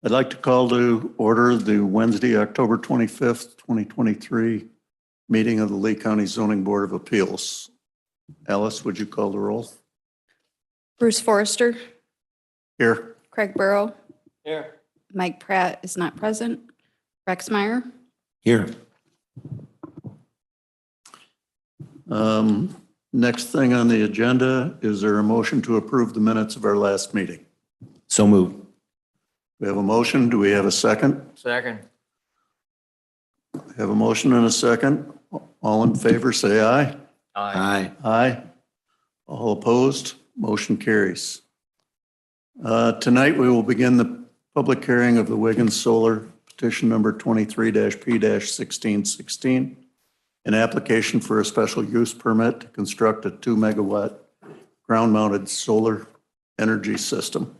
I'd like to call to order the Wednesday, October 25th, 2023 meeting of the Lee County Zoning Board of Appeals. Alice, would you call the roll? Bruce Forrester, Here. Craig Burrow, Here. Mike Pratt is not present. Rex Meyer, Here. Next thing on the agenda, is there a motion to approve the minutes of our last meeting? So moved. We have a motion. Do we have a second? Second. We have a motion and a second. All in favor, say aye. Aye. Aye. All opposed, motion carries. Tonight, we will begin the public hearing of the Wiggins Solar petition number 23-P-1616, an application for a special use permit to construct a 2 megawatt ground-mounted solar energy system.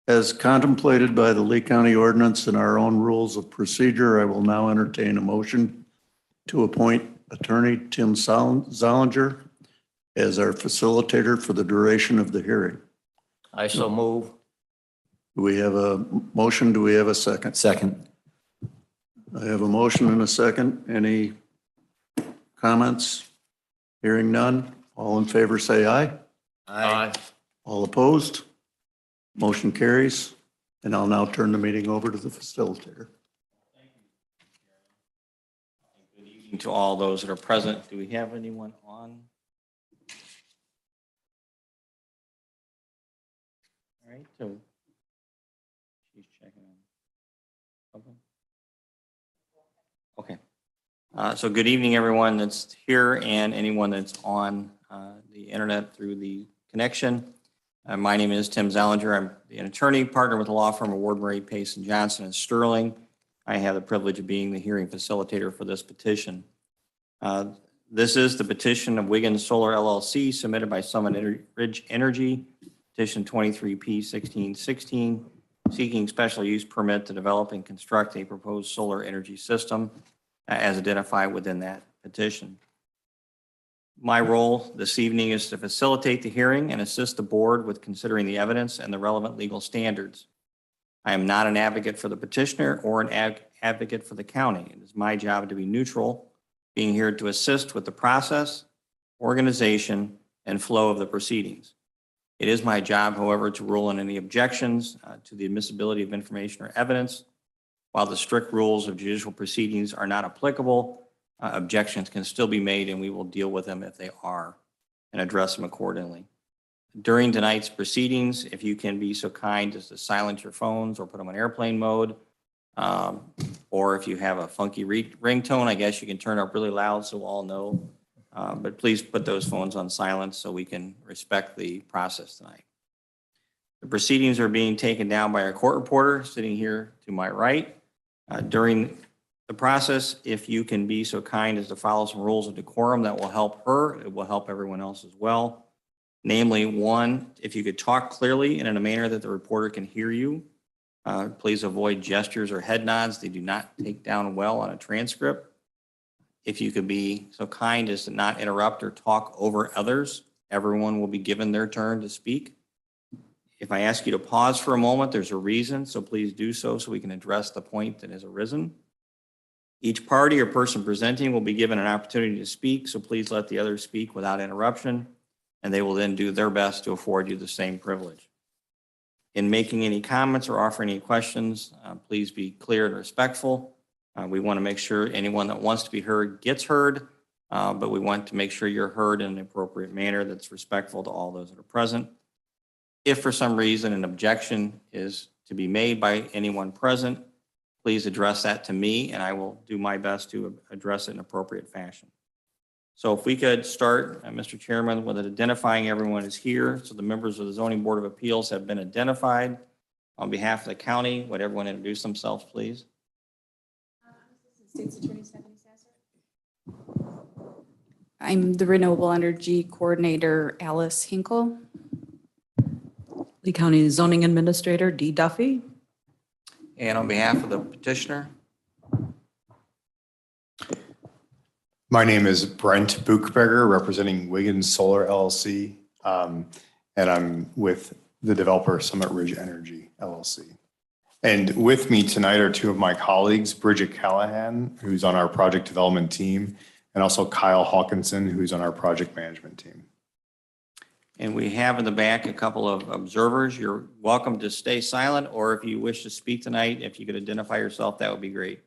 As contemplated by the Lee County ordinance and our own rules of procedure, I will now entertain a motion to appoint Attorney Tim Zollinger as our facilitator for the duration of the hearing. I so move. Do we have a motion? Do we have a second? Second. I have a motion and a second. Any comments? Hearing none. All in favor, say aye. Aye. All opposed? Motion carries. And I'll now turn the meeting over to the facilitator. Good evening to all those that are present. Do we have anyone on? All right, so she's checking on. Okay. So good evening, everyone that's here and anyone that's on the internet through the connection. My name is Tim Zollinger. I'm an attorney, partner with the law firm of Ward, Murray, Pace, and Johnson in Sterling. I have the privilege of being the hearing facilitator for this petition. This is the petition of Wiggins Solar LLC submitted by Summit Ridge Energy, petition 23P-1616, seeking special use permit to develop and construct a proposed solar energy system as identified within that petition. My role this evening is to facilitate the hearing and assist the board with considering the evidence and the relevant legal standards. I am not an advocate for the petitioner or an advocate for the county. It is my job to be neutral, being here to assist with the process, organization, and flow of the proceedings. It is my job, however, to rule on any objections to the admissibility of information or evidence. While the strict rules of judicial proceedings are not applicable, objections can still be made, and we will deal with them if they are and address them accordingly. During tonight's proceedings, if you can be so kind as to silence your phones or put them on airplane mode, or if you have a funky ringtone, I guess you can turn it up really loud so we'll all know. But please put those phones on silence so we can respect the process tonight. The proceedings are being taken down by our court reporter sitting here to my right. During the process, if you can be so kind as to follow some rules of decorum, that will help her. It will help everyone else as well. Namely, one, if you could talk clearly and in a manner that the reporter can hear you. Please avoid gestures or head nods. They do not take down well on a transcript. If you could be so kind as to not interrupt or talk over others, everyone will be given their turn to speak. If I ask you to pause for a moment, there's a reason, so please do so we can address the point that has arisen. Each party or person presenting will be given an opportunity to speak, so please let the others speak without interruption, and they will then do their best to afford you the same privilege. In making any comments or offering any questions, please be clear and respectful. We want to make sure anyone that wants to be heard gets heard, but we want to make sure you're heard in an appropriate manner that's respectful to all those that are present. If for some reason an objection is to be made by anyone present, please address that to me, and I will do my best to address it in appropriate fashion. So if we could start, Mr. Chairman, with identifying everyone is here. So the members of the Zoning Board of Appeals have been identified. On behalf of the county, would everyone introduce themselves, please? State's Attorney Stephanie Sasser. I'm the Renewable Energy Coordinator, Alice Hinkle. Lee County Zoning Administrator, Dee Duffy. And on behalf of the petitioner? My name is Brent Buchberger, representing Wiggins Solar LLC. And I'm with the developer Summit Ridge Energy LLC. And with me tonight are two of my colleagues, Bridget Callahan, who's on our project development team, and also Kyle Hawkinson, who's on our project management team. And we have in the back a couple of observers. You're welcome to stay silent, or if you wish to speak tonight, if you could identify yourself, that would be great.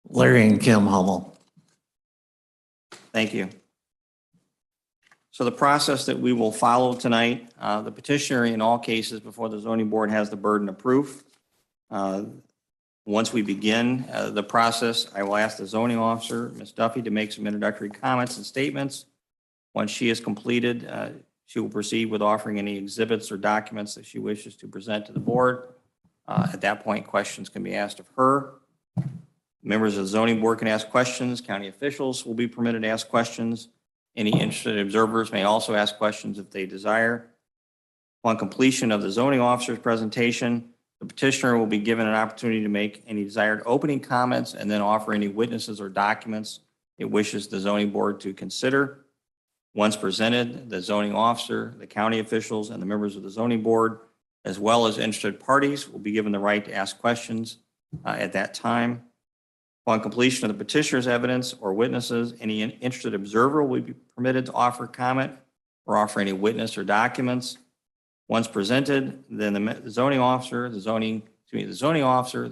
Larry and Kim Hummel. Thank you. So the process that we will follow tonight, the petitioner in all cases before the zoning board has the burden of proof. Once we begin the process, I will ask the zoning officer, Ms. Duffy, to make some introductory comments and statements. Once she has completed, she will proceed with offering any exhibits or documents that she wishes to present to the board. At that point, questions can be asked of her. Members of the zoning board can ask questions. County officials will be permitted to ask questions. Any interested observers may also ask questions if they desire. Upon completion of the zoning officer's presentation, the petitioner will be given an opportunity to make any desired opening comments and then offer any witnesses or documents it wishes the zoning board to consider. Once presented, the zoning officer, the county officials, and the members of the zoning board, as well as interested parties, will be given the right to ask questions at that time. Upon completion of the petitioner's evidence or witnesses, any interested observer will be permitted to offer comment or offer any witness or documents. Once presented, then the zoning officer, the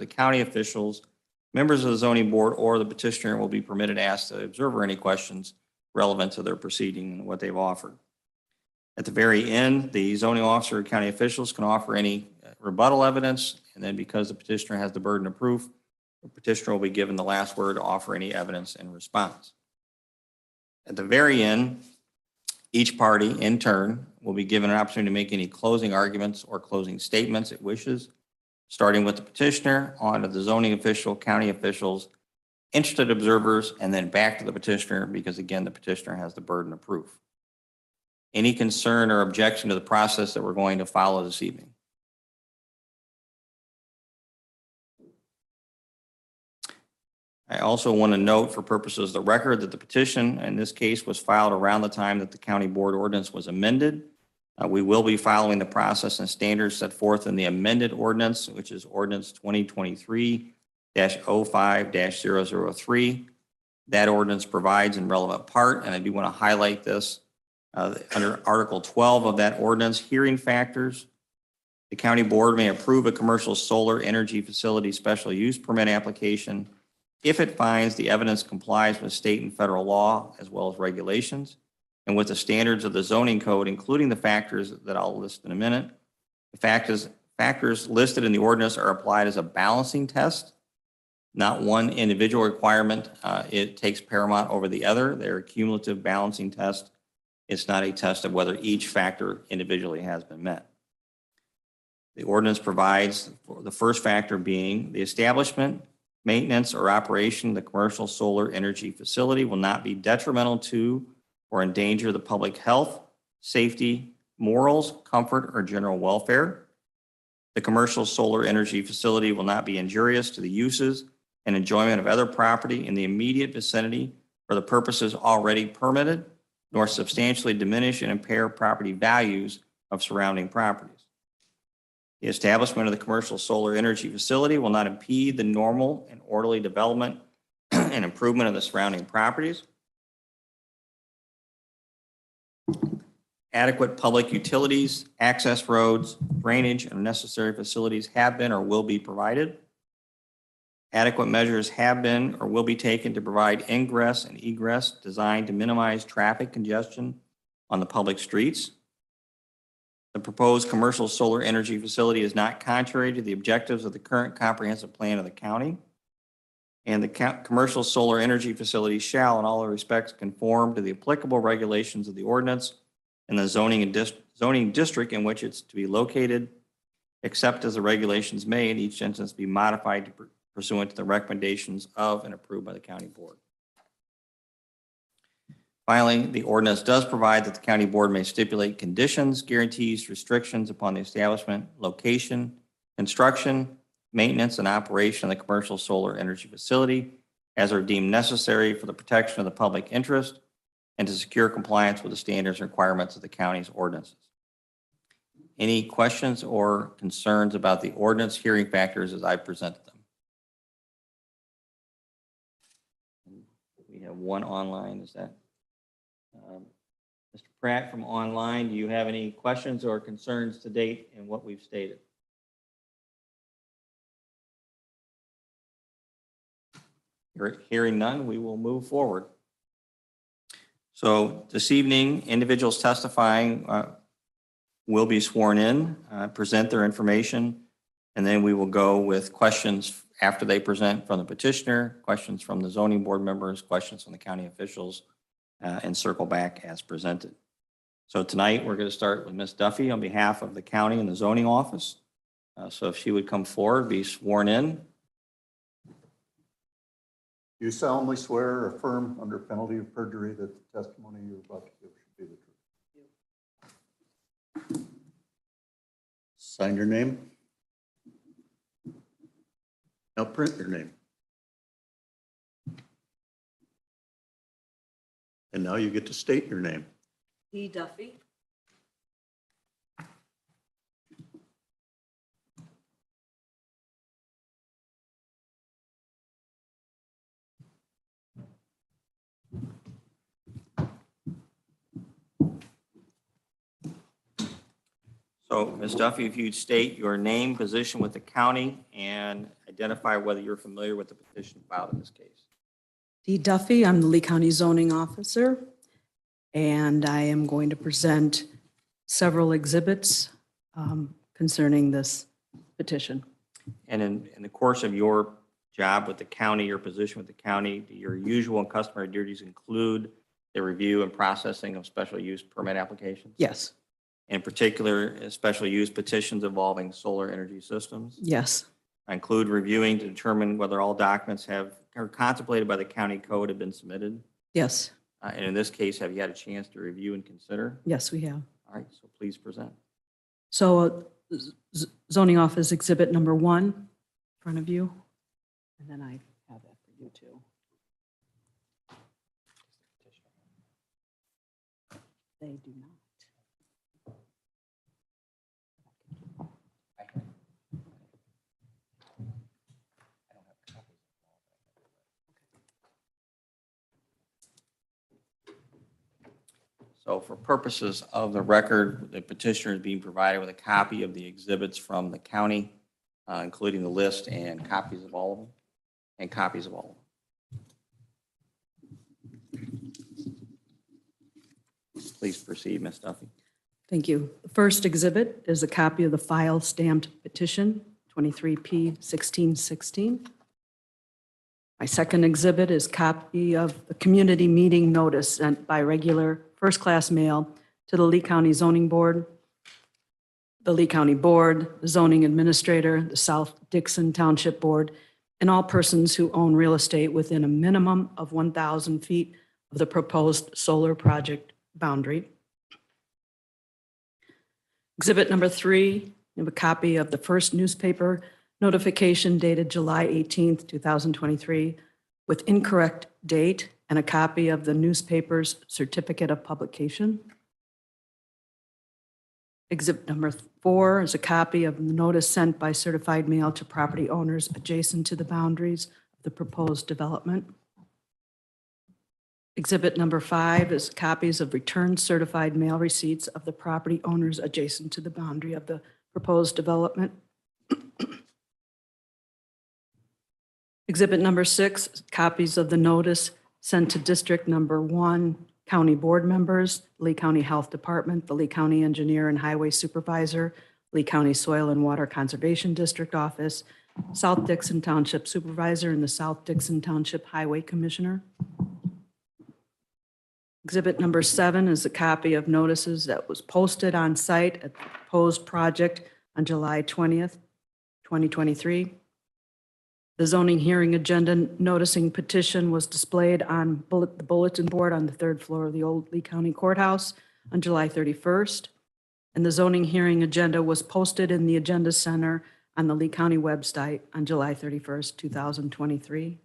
county officials, members of the zoning board, or the petitioner will be permitted to ask the observer any questions relevant to their proceeding and what they've offered. At the very end, the zoning officer or county officials can offer any rebuttal evidence, and then because the petitioner has the burden of proof, the petitioner will be given the last word to offer any evidence in response. At the very end, each party in turn will be given an opportunity to make any closing arguments or closing statements it wishes, starting with the petitioner, on to the zoning official, county officials, interested observers, and then back to the petitioner because, again, the petitioner has the burden of proof. Any concern or objection to the process that we're going to follow this evening? I also want to note for purposes of the record that the petition in this case was filed around the time that the county board ordinance was amended. We will be following the process and standards set forth in the amended ordinance, which is ordinance 2023-05-003. That ordinance provides in relevant part, and I do want to highlight this, under Article 12 of that ordinance, hearing factors. The county board may approve a commercial solar energy facility special use permit application if it finds the evidence complies with state and federal law as well as regulations and with the standards of the zoning code, including the factors that I'll list in a minute. The factors listed in the ordinance are applied as a balancing test, not one individual requirement. It takes paramount over the other. They're a cumulative balancing test. It's not a test of whether each factor individually has been met. The ordinance provides for the first factor being the establishment, maintenance, or operation of the commercial solar energy facility will not be detrimental to or endanger the public health, safety, morals, comfort, or general welfare. The commercial solar energy facility will not be injurious to the uses and enjoyment of other property in the immediate vicinity for the purposes already permitted, nor substantially diminish and impair property values of surrounding properties. The establishment of the commercial solar energy facility will not impede the normal and orderly development and improvement of the surrounding properties. Adequate public utilities, access roads, drainage, and necessary facilities have been or will be provided. Adequate measures have been or will be taken to provide ingress and egress designed to minimize traffic congestion on the public streets. The proposed commercial solar energy facility is not contrary to the objectives of the current comprehensive plan of the county. And the commercial solar energy facility shall, in all respects, conform to the applicable regulations of the ordinance and the zoning district in which it's to be located, except as the regulations may in each instance be modified pursuant to the recommendations of and approved by the county board. Finally, the ordinance does provide that the county board may stipulate conditions, guarantees, restrictions upon the establishment, location, construction, maintenance, and operation of the commercial solar energy facility as are deemed necessary for the protection of the public interest and to secure compliance with the standards and requirements of the county's ordinances. Any questions or concerns about the ordinance hearing factors as I presented them? We have one online, is that? Mr. Pratt from online, do you have any questions or concerns to date in what we've stated? Hearing none, we will move forward. So this evening, individuals testifying will be sworn in, present their information, and then we will go with questions after they present from the petitioner, questions from the zoning board members, questions from the county officials, and circle back as presented. So tonight, we're going to start with Ms. Duffy on behalf of the county and the zoning office. So if she would come forward, be sworn in. You solemnly swear or affirm under penalty of perjury that the testimony you're about to give should be the truth? Sign your name. Now print your name. And now you get to state your name. D. Duffy. So Ms. Duffy, if you'd state your name, position with the county, and identify whether you're familiar with the petition filed in this case. D. Duffy, I'm the Lee County Zoning Officer, and I am going to present several exhibits concerning this petition. And in the course of your job with the county, your position with the county, do your usual and customary duties include the review and processing of special use permit applications? Yes, In particular, special use petitions involving solar energy systems? yes, I include reviewing to determine whether all documents are contemplated by the county code have been submitted. yes, And in this case, have you had a chance to review and consider? yes, we have. All right, so please present. So zoning office exhibit number 1 in front of you. And then I have that for you too. They do not. So for purposes of the record, the petitioner is being provided with a copy of the exhibits from the county, including the list and copies of all of them, and copies of all of them. Please proceed, Ms. Duffy. Thank you. The first exhibit is a copy of the file stamped petition 23P 1616. My second exhibit is copy of the community meeting notice sent by regular first-class mail to the Lee County Zoning Board, the Lee County Board, the Zoning Administrator, the South Dixon Township Board, and all persons who own real estate within a minimum of 1,000 feet of the proposed solar project boundary. Exhibit number 3, you have a copy of the first newspaper notification dated July 18th, 2023, with incorrect date and a copy of the newspaper's certificate of publication. Exhibit number 4 is a copy of the notice sent by certified mail to property owners adjacent to the boundaries of the proposed development. Exhibit number 5 is copies of returned certified mail receipts of the property owners adjacent to the boundary of the proposed development. Exhibit number 6, copies of the notice sent to District Number 1 County Board members, Lee County Health Department, the Lee County Engineer and Highway Supervisor, Lee County Soil and Water Conservation District Office, South Dixon Township Supervisor, and the South Dixon Township Highway Commissioner. Exhibit number 7 is a copy of notices that was posted on site at the proposed project on July 20th, 2023. The zoning hearing agenda noticing petition was displayed on the bulletin board on the 3rd floor of the old Lee County Courthouse on July 31st. And the zoning hearing agenda was posted in the Agenda Center on the Lee County website on July 31st, 2023.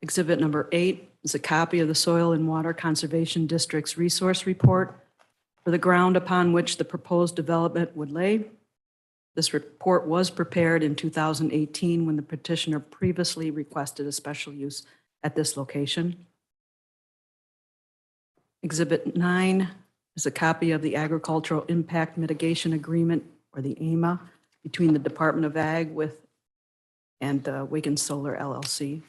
Exhibit number 8 is a copy of the Soil and Water Conservation District's resource report for the ground upon which the proposed development would lay. This report was prepared in 2018 when the petitioner previously requested a special use at this location. Exhibit 9 is a copy of the Agricultural Impact Mitigation Agreement, or the AMA, between the Department of Ag and Wiggins Solar LLC.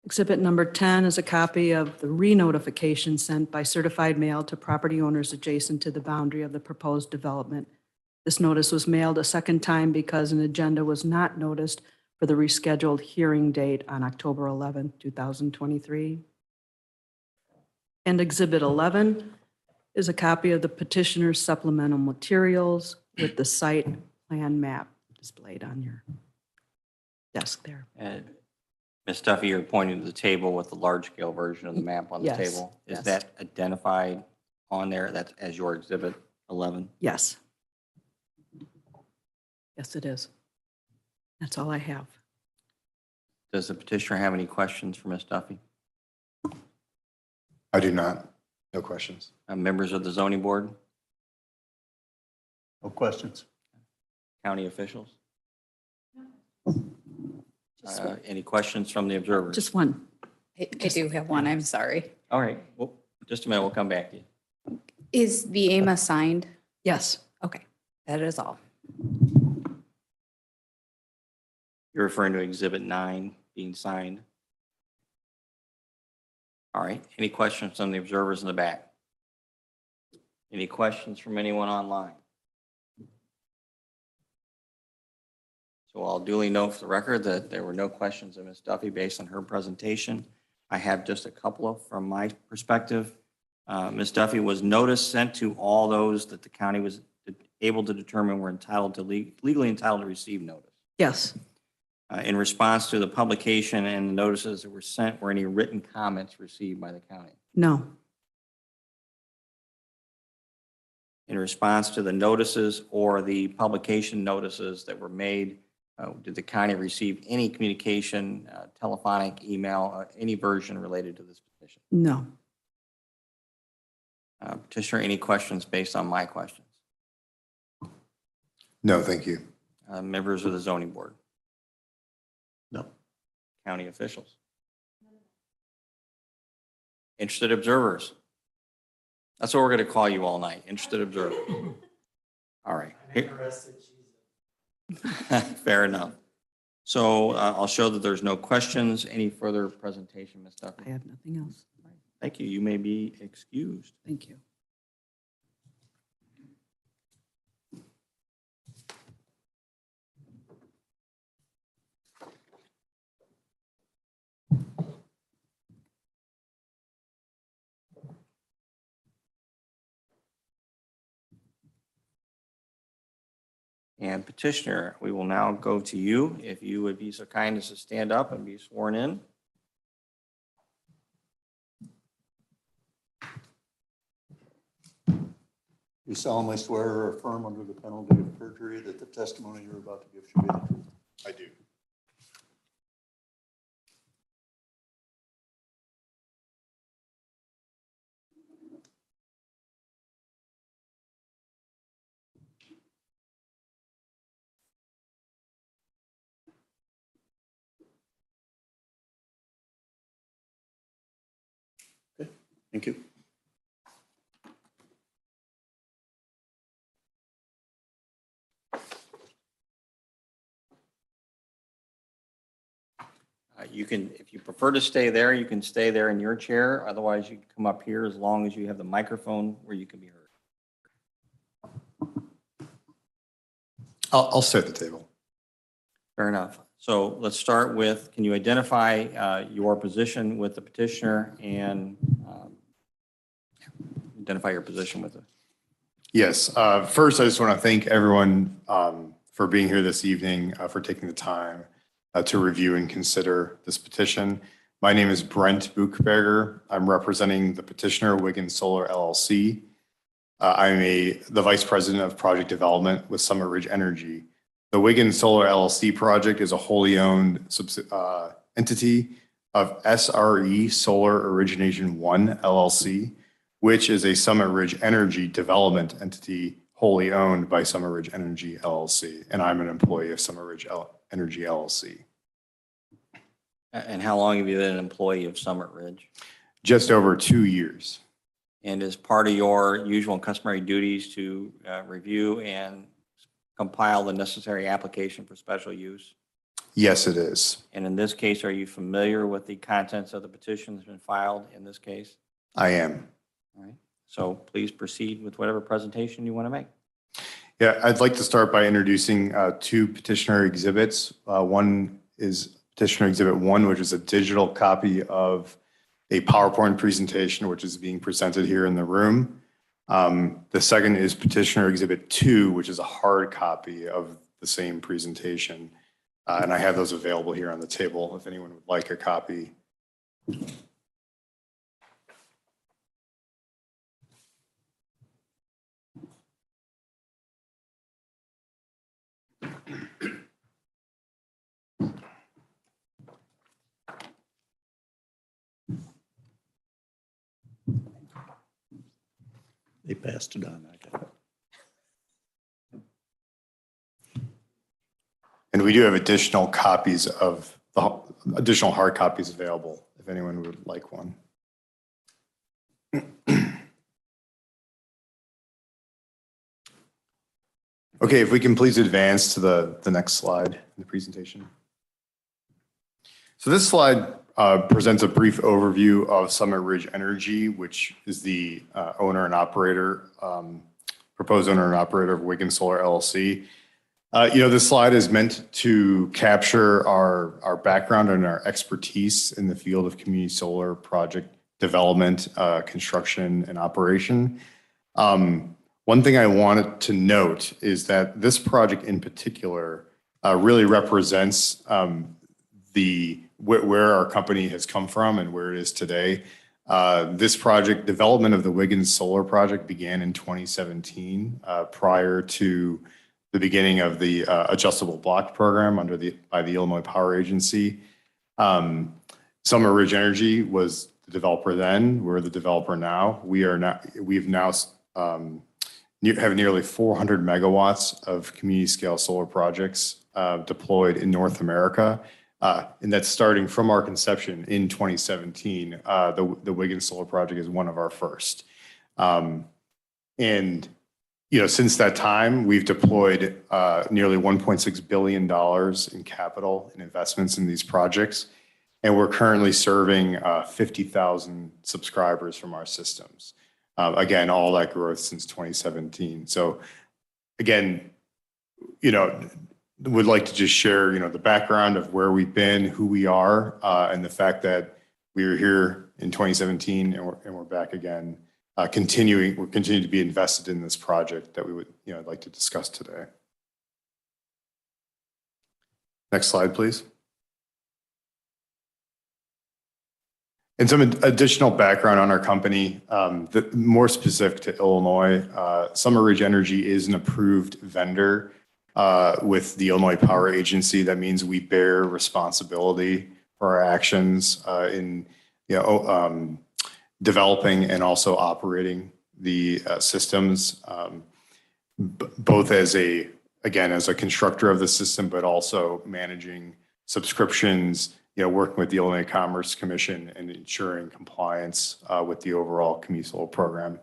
Exhibit number 10 is a copy of the re-notification sent by certified mail to property owners adjacent to the boundary of the proposed development. This notice was mailed a second time because an agenda was not noticed for the rescheduled hearing date on October 11, 2023. And Exhibit 11 is a copy of the petitioner's supplemental materials with the site plan map displayed on your desk there. Ms. Duffy, you're pointing to the table with the large-scale version of the map on the Yes, table. Is yes. that identified on there? That's as your Exhibit 11? Yes. Yes, it is. That's all I have. Does the petitioner have any questions for Ms. Duffy? I do not. No questions. Members of the zoning board, No questions. county officials? Any questions from the observers? Just one. I do have one, I'm sorry. All right, well, just a minute, we'll come back to you. Is the AMA signed? Yes. Okay, that is all. You're referring to Exhibit 9 being signed? All right, any questions from the observers in the back? Any questions from anyone online? So I'll duly note for the record that there were no questions of Ms. Duffy based on her presentation. I have just a couple from my perspective. Ms. Duffy, was notice sent to all those that the county was able to determine were entitled to legally entitled to receive notice? Yes. In response to the publication and notices that were sent, were any written comments received by the county? No. In response to the notices or the publication notices that were made, did the county receive any communication, telephonic, email, any version related to this petition? No. Petitioner, any questions based on my questions? No, thank you. Members of the zoning board, No. county officials? Interested observers? That's what we're going to call you all night, interested observers. All right. Fair enough. So I'll show that there's no questions. Any further presentation, Ms. Duffy? I have nothing else. Thank you. You may be excused. Thank you. And petitioner, we will now go to you. If you would be so kind as to stand up and be sworn in. You solemnly swear or affirm under the penalty of perjury that the testimony you're about to give should be the truth? I do. Thank you. You can, if you prefer to stay there, you can stay there in your chair. Otherwise, you can come up here as long as you have the microphone where you can be heard. I'll stay at the table. Fair enough. So let's start with, can you identify your position with the petitioner and identify your position with it? Yes. First, I just want to thank everyone for being here this evening, for taking the time to review and consider this petition. My name is Brent Buchberger. I'm representing the petitioner, Wiggins Solar LLC. I'm the Vice President of Project Development with Summit Ridge Energy. The Wiggins Solar LLC project is a wholly owned entity of SRE Solar Origination 1 LLC, which is a Summit Ridge Energy development entity wholly owned by Summit Ridge Energy LLC, and I'm an employee of Summit Ridge Energy LLC. And how long have you been an employee of Summit Ridge? Just over 2 years. And is part of your usual and customary duties to review and compile the necessary application for special use? Yes, it is. And in this case, are you familiar with the contents of the petition that's been filed in this case? I am. All right. So please proceed with whatever presentation you want to make. Yeah, I'd like to start by introducing two petitioner exhibits. One is petitioner exhibit 1, which is a digital copy of a PowerPoint presentation, which is being presented here in the room. The second is petitioner exhibit 2, which is a hard copy of the same presentation. And I have those available here on the table if anyone would like a copy. They passed it on. I got it. And we do have additional copies of additional hard copies available if anyone would like one. Okay, if we can please advance to the next slide in the presentation. So this slide presents a brief overview of Summit Ridge Energy, which is the owner and operator, proposed owner and operator of Wiggins Solar LLC. This slide is meant to capture our background and our expertise in the field of community solar project development, construction, and operation. One thing I wanted to note is that this project in particular really represents where our company has come from and where it is today. This project, development of the Wiggins Solar project, began in 2017 prior to the beginning of the adjustable block program by the Illinois Power Agency. Summit Ridge Energy was the developer then. We're the developer now. We've now have nearly 400 megawatts of community scale solar projects deployed in North America. And that's starting from our conception in 2017. The Wiggins Solar project is one of our first. Since that time, we've deployed nearly $1.6 billion in capital and investments in these projects. And we're currently serving 50,000 subscribers from our systems. Again, all that growth since 2017. So again, would like to just share, the background of where we've been, who we are, and the fact that we were here in 2017 and we're back again, continuing to be invested in this project that we would, like to discuss today. Next slide, please. And some additional background on our company, more specific to Illinois. Summit Ridge Energy is an approved vendor with the Illinois Power Agency. That means we bear responsibility for our actions in developing and also operating the systems, both as a constructor of the system, but also managing subscriptions, working with the Illinois Commerce Commission and ensuring compliance with the overall community solar program.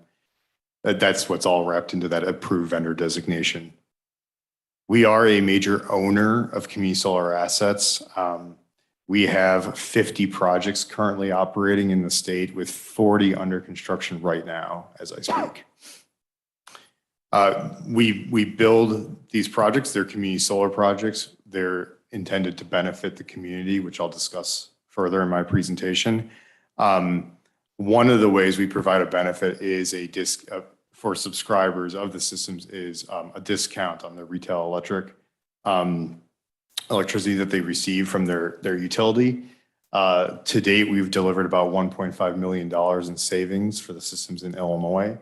That's what's all wrapped into that approved vendor designation. We are a major owner of community solar assets. We have 50 projects currently operating in the state with 40 under construction right now as I speak. We build these projects, they're community solar projects. They're intended to benefit the community, which I'll discuss further in my presentation. One of the ways we provide a benefit is for subscribers of the systems is a discount on the retail electricity that they receive from their utility. To date, we've delivered about $1.5 million in savings for the systems in Illinois.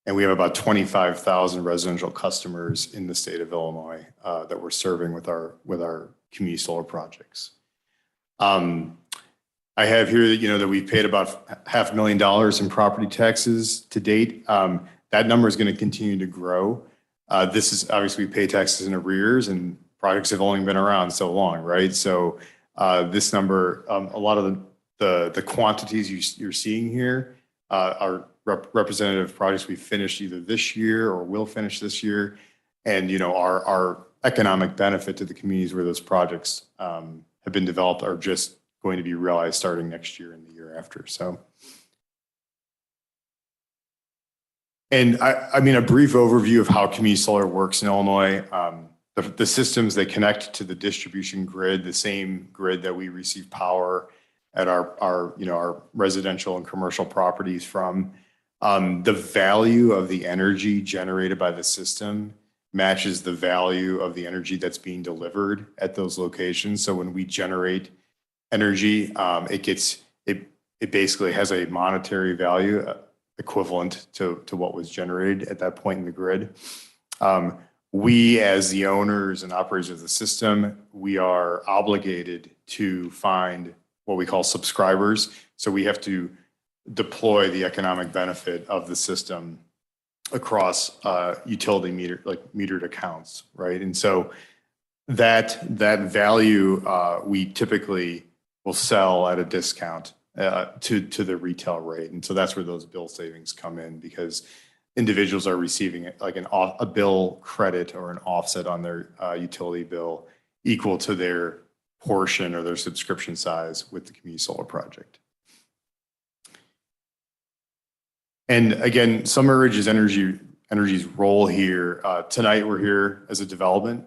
And we have about 25,000 residential customers in the state of Illinois that we're serving with our community solar projects. I have here that, that we've paid about $500,000 in property taxes to date. That number is going to continue to grow. This is obviously we pay taxes in arrears and projects have only been around so long, right? So this number, a lot of the quantities you're seeing here are representative projects we finished either this year or will finish this year. And, our economic benefit to the communities where those projects have been developed are just going to be realized starting next year and the year after. So, and I mean, a brief overview of how community solar works in Illinois. The systems, they connect to the distribution grid, the same grid that we receive power at our residential and commercial properties from. The value of the energy generated by the system matches the value of the energy that's being delivered at those locations. So when we generate energy, it basically has a monetary value equivalent to what was generated at that point in the grid. We, as the owners and operators of the system, we are obligated to find what we call subscribers. So we have to deploy the economic benefit of the system across utility metered accounts, right? And so that value we typically will sell at a discount to the retail rate, and so that's where those bill savings come in, because individuals are receiving like a bill credit or an offset on their utility bill equal to their portion or their subscription size with the community solar project. And again, Summer Ridge Energy's role here. Tonight, we're here as a development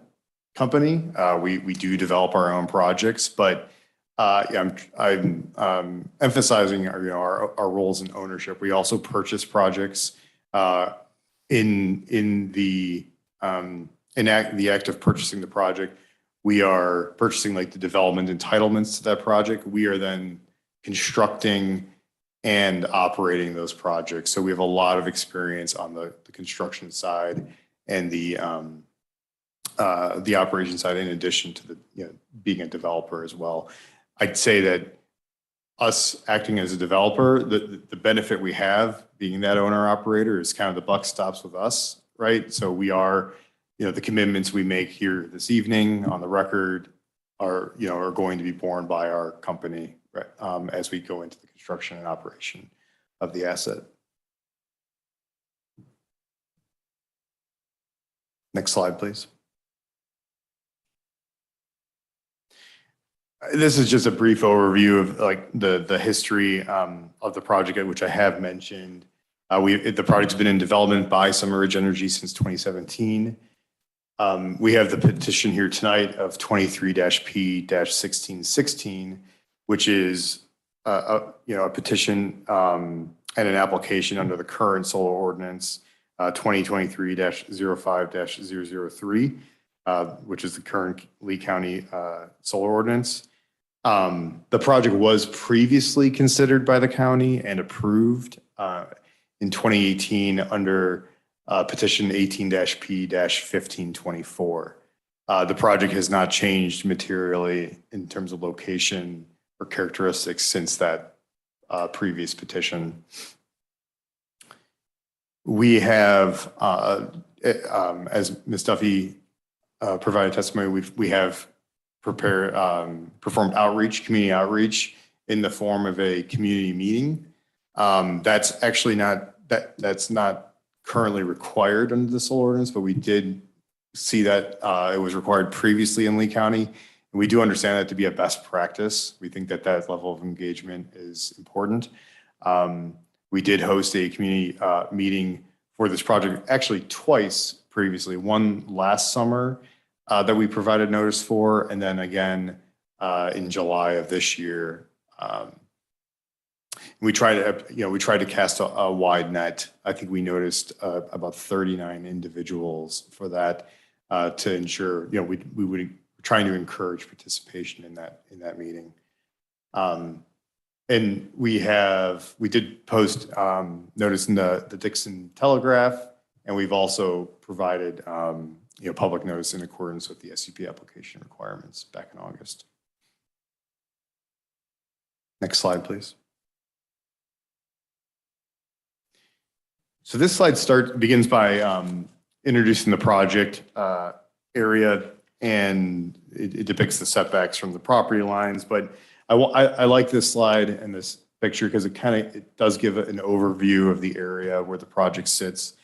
company. We do develop our own projects, but I'm emphasizing our roles in ownership. We also purchase projects in the act of purchasing the project. We are purchasing like the development entitlements to that project. We are then constructing and operating those projects. So we have a lot of experience on the construction side and the operation side, in addition to the being a developer as well. I'd say that us acting as a developer, the benefit we have being that owner operator is kind of the buck stops with us, right? So we are, the commitments we make here this evening on the record are going to be borne by our company, right, as we go into the construction and operation of the asset. Next slide, please. This is just a brief overview of like the history of the project, which I have mentioned. The project's been in development by Summer Ridge Energy since 2017. We have the petition here tonight of 23-P-1616, which is a petition and an application under the current solar ordinance 2023-05-003, which is the current Lee County solar ordinance. The project was previously considered by the county and approved in 2018 under petition 18-P-1524. The project has not changed materially in terms of location or characteristics since that previous petition. We have, as Ms. Duffy provided testimony, we have performed outreach, community outreach in the form of a community meeting. That's actually that's not currently required under the solar ordinance, but we did see that it was required previously in Lee County. And we do understand that to be a best practice. We think that level of engagement is important. We did host a community meeting for this project actually twice previously, one last summer that we provided notice for, and then again in July of this year. We tried to cast a wide net. I think we noticed about 39 individuals for that to ensure, we would trying to encourage participation in that meeting. And we did post notice in the Dixon Telegraph, and we've also provided public notice in accordance with the SUP application requirements back in August. Next slide, please. So this slide begins by introducing the project area, and it depicts the setbacks from the property lines. But I like this slide and this picture because it does give an overview of the area where the project sits.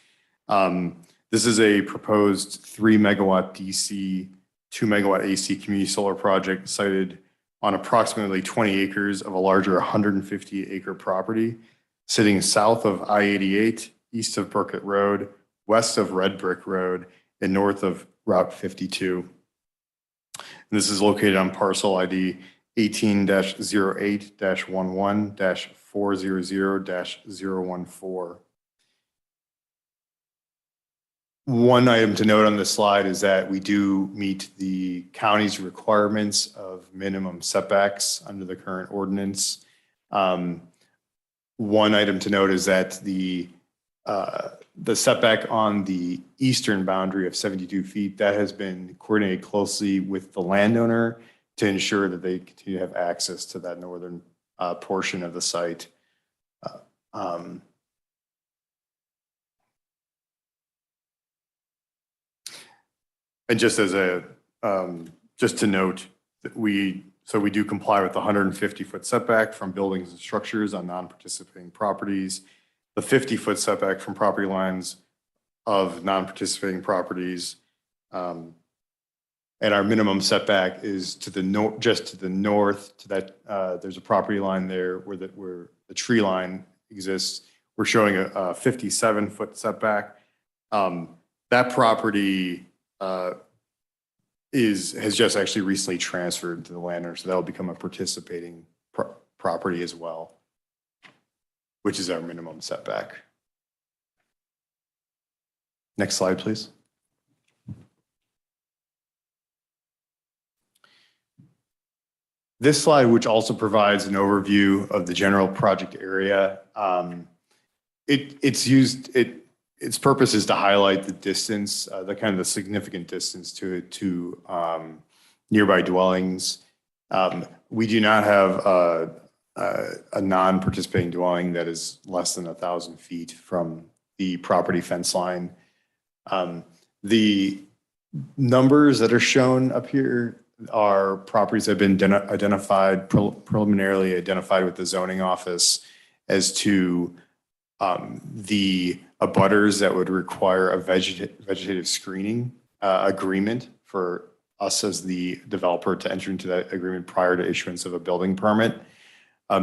This is a proposed 3 megawatt DC, 2 megawatt AC community solar project sited on approximately 20 acres of a larger 150 acre property sitting south of I-88, east of Burkett Road, west of Red Brick Road, and north of Route 52. And this is located on parcel ID 18-08-11-400-014. One item to note on this slide is that we do meet the county's requirements of minimum setbacks under the current ordinance. One item to note is that the setback on the eastern boundary of 72 feet, that has been coordinated closely with the landowner to ensure that they continue to have access to that northern portion of the site. And just as just to note that we do comply with the 150-foot setback from buildings and structures on non-participating properties, the 50-foot setback from property lines of non-participating properties, and our minimum setback is to the north, just to the north. To that, there's a property line there where the tree line exists. We're showing a 57-foot setback. That property has just actually recently transferred to the landowner, so that will become a participating property as well, which is our minimum setback. Next slide, please. This slide, which also provides an overview of the general project area, its purpose is to highlight the distance, the significant distance to nearby dwellings. We do not have a non-participating dwelling that is less than 1,000 feet from the property fence line. The numbers that are shown up here are properties that have been identified, preliminarily identified with the zoning office as to the abutters that would require a vegetative screening agreement for us as the developer to enter into that agreement prior to issuance of a building permit.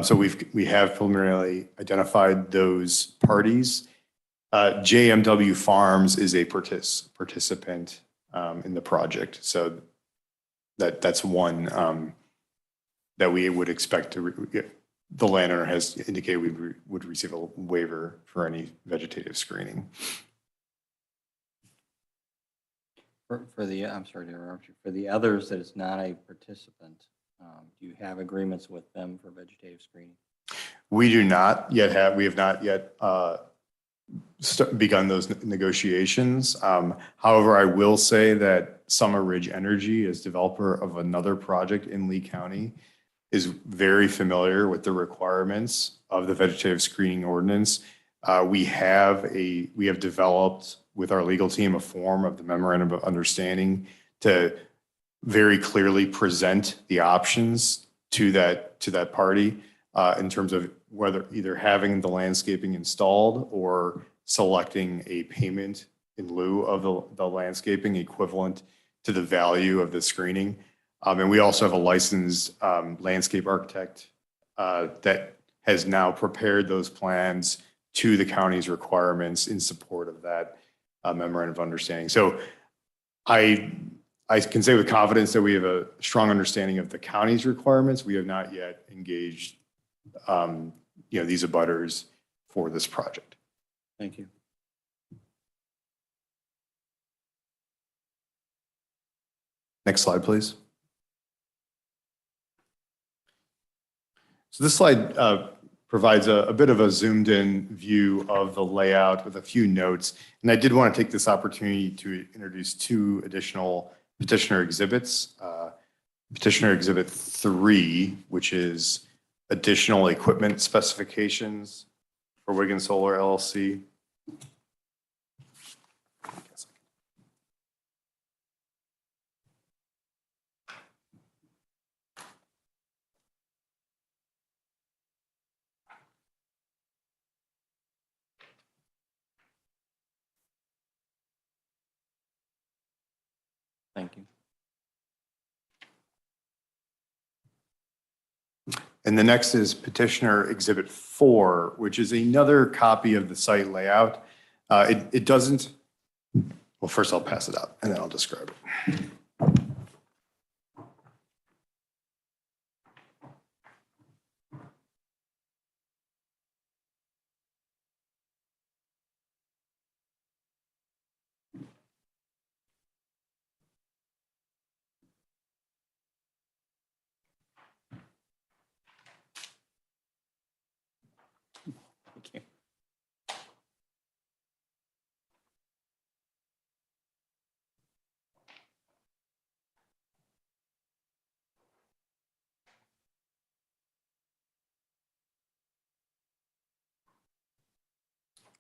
So we have preliminarily identified those parties. JMW Farms is a participant in the project. So that's one that we would expect to the landowner has indicated we would receive a waiver for any vegetative screening. I'm sorry to interrupt you. For the others that is not a participant, do you have agreements with them for vegetative screening? We do not yet have. We have not yet begun those negotiations. However, I will say that Summer Ridge Energy, as developer of another project in Lee County, is very familiar with the requirements of the vegetative screening ordinance. We have developed with our legal team a form of the memorandum of understanding to very clearly present the options to that party in terms of whether either having the landscaping installed or selecting a payment in lieu of the landscaping equivalent to the value of the screening. And we also have a licensed landscape architect that has now prepared those plans to the county's requirements in support of that memorandum of understanding. So I can say with confidence that we have a strong understanding of the county's requirements. We have not yet engaged these abutters for this project. Thank you. Next slide, please. So this slide provides a bit of a zoomed in view of the layout with a few notes. And I did want to take this opportunity to introduce two additional petitioner exhibits. Petitioner Exhibit 3, which is additional equipment specifications for Wigan Solar LLC. Thank you. And the next is petitioner Exhibit 4, which is another copy of the site layout. It doesn't, well, first I'll pass it out and then I'll describe it. Thank you.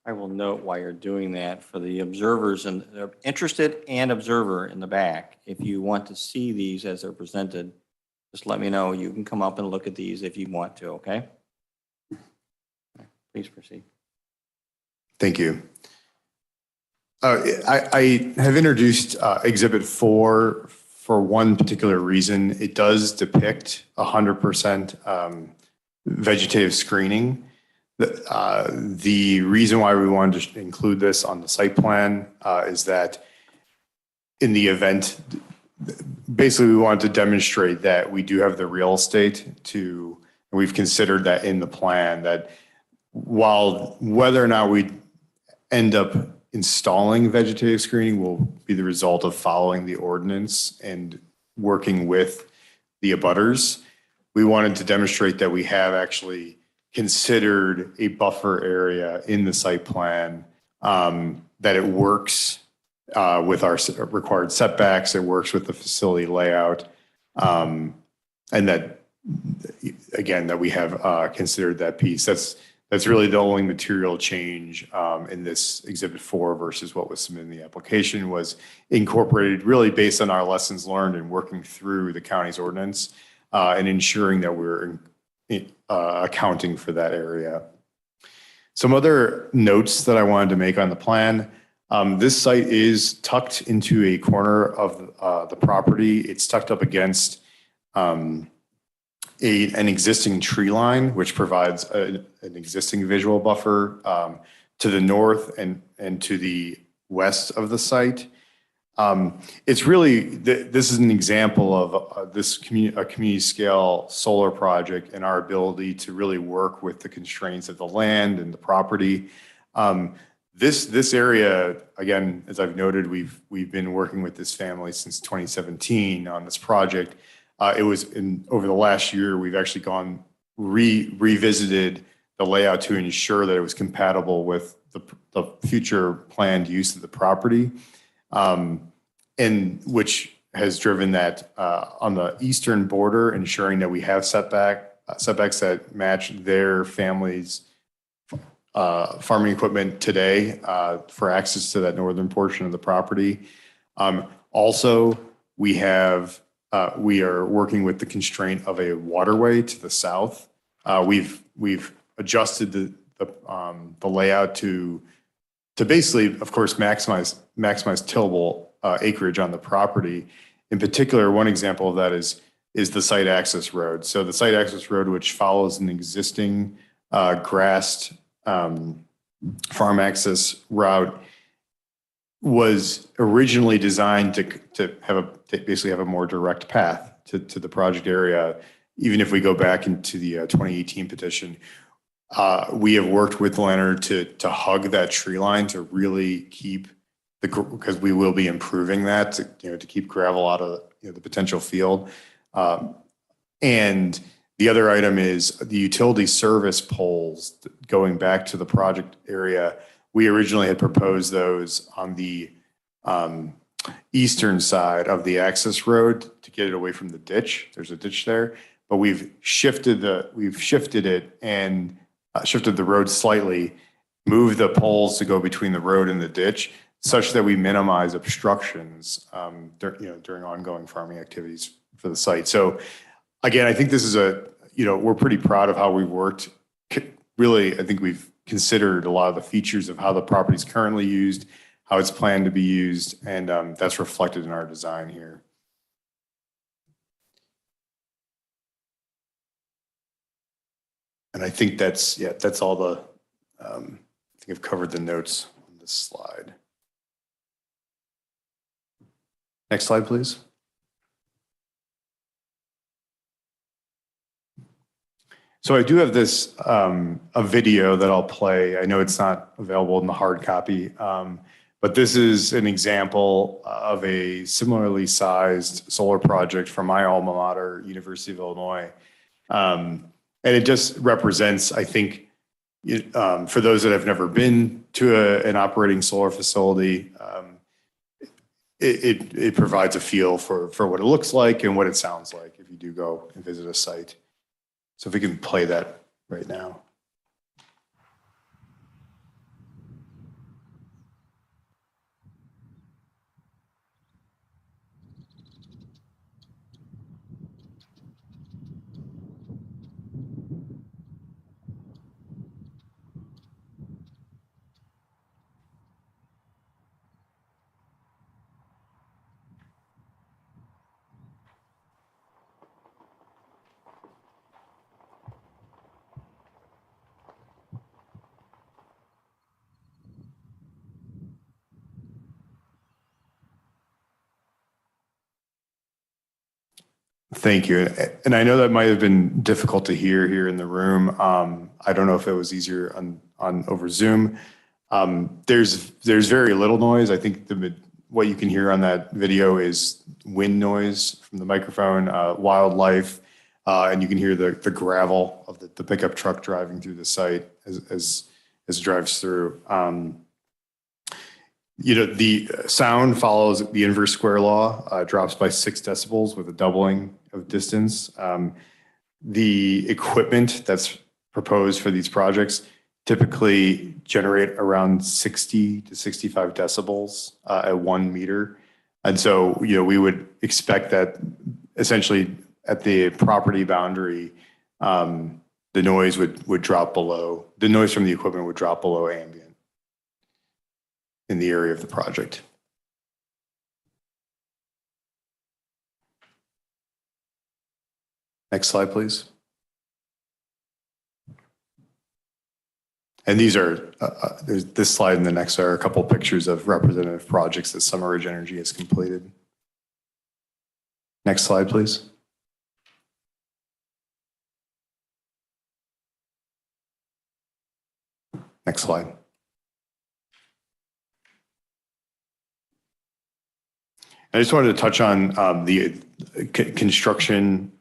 I will note while you're doing that for the observers and the interested and observer in the back, if you want to see these as they're presented, just let me know. You can come up and look at these if you want to, okay? Please proceed. Thank you. I have introduced Exhibit 4 for one particular reason. It does depict 100% vegetative screening. The reason why we wanted to include this on the site plan is that in the event, basically we wanted to demonstrate that we do have the real estate to, and we've considered that in the plan, that while whether or not we end up installing vegetative screening will be the result of following the ordinance and working with the abutters, we wanted to demonstrate that we have actually considered a buffer area in the site plan, that it works with our required setbacks, it works with the facility layout, and that, again, that we have considered that piece. That's really the only material change in this Exhibit 4 versus what was submitted in the application, was incorporated really based on our lessons learned and working through the county's ordinance and ensuring that we're accounting for that area. Some other notes that I wanted to make on the plan. This site is tucked into a corner of the property. It's tucked up against an existing tree line, which provides an existing visual buffer to the north and to the west of the site. It's really, this is an example of a community scale solar project and our ability to really work with the constraints of the land and the property. This area, again, as I've noted, we've been working with this family since 2017 on this project. It was over the last year, we've actually revisited the layout to ensure that it was compatible with the future planned use of the property, and which has driven that on the eastern border, ensuring that we have setbacks that match their family's farming equipment today for access to that northern portion of the property. Also, we are working with the constraint of a waterway to the south. We've adjusted the layout to basically, of course, maximize tillable acreage on the property. In particular, one example of that is the site access road. So the site access road, which follows an existing grassed farm access route, was originally designed to basically have a more direct path to the project area. Even if we go back into the 2018 petition, we have worked with the landowner to hug that tree line to really keep because we will be improving that to keep gravel out of the potential field. And the other item is the utility service poles going back to the project area. We originally had proposed those on the eastern side of the access road to get it away from the ditch. There's a ditch there. but we've shifted it and shifted the road slightly, moved the poles to go between the road and the ditch, such that we minimize obstructions during ongoing farming activities for the site. So again, I think this is we're pretty proud of how we worked. Really, I think we've considered a lot of the features of how the property is currently used, how it's planned to be used, and that's reflected in our design here. And I think that's all the, I think I've covered the notes on this slide. Next slide, please. So I do have this, a video that I'll play. I know it's not available in the hard copy, but this is an example of a similarly sized solar project from my alma mater, University of Illinois. And it just represents, I think, for those that have never been to an operating solar facility, it provides a feel for what it looks like and what it sounds like if you do go and visit a site. So if we can play that right now. Thank you. And I know that might have been difficult to hear here in the room. I don't know if it was easier on over Zoom. There's very little noise. I think what you can hear on that video is wind noise from the microphone, wildlife, and you can hear the gravel of the pickup truck driving through the site as it drives through. The sound follows the inverse square law, drops by 6 decibels with a doubling of distance. The equipment that's proposed for these projects typically generate around 60 to 65 decibels at 1 meter. And so, we would expect that essentially at the property boundary, the noise would drop below, the noise from the equipment would drop below ambient in the area of the project. Next slide, please. And these are, there's this slide and the next are a couple pictures of representative projects that Summer Ridge Energy has completed. Next slide, please. Next slide. I just wanted to touch on the construction,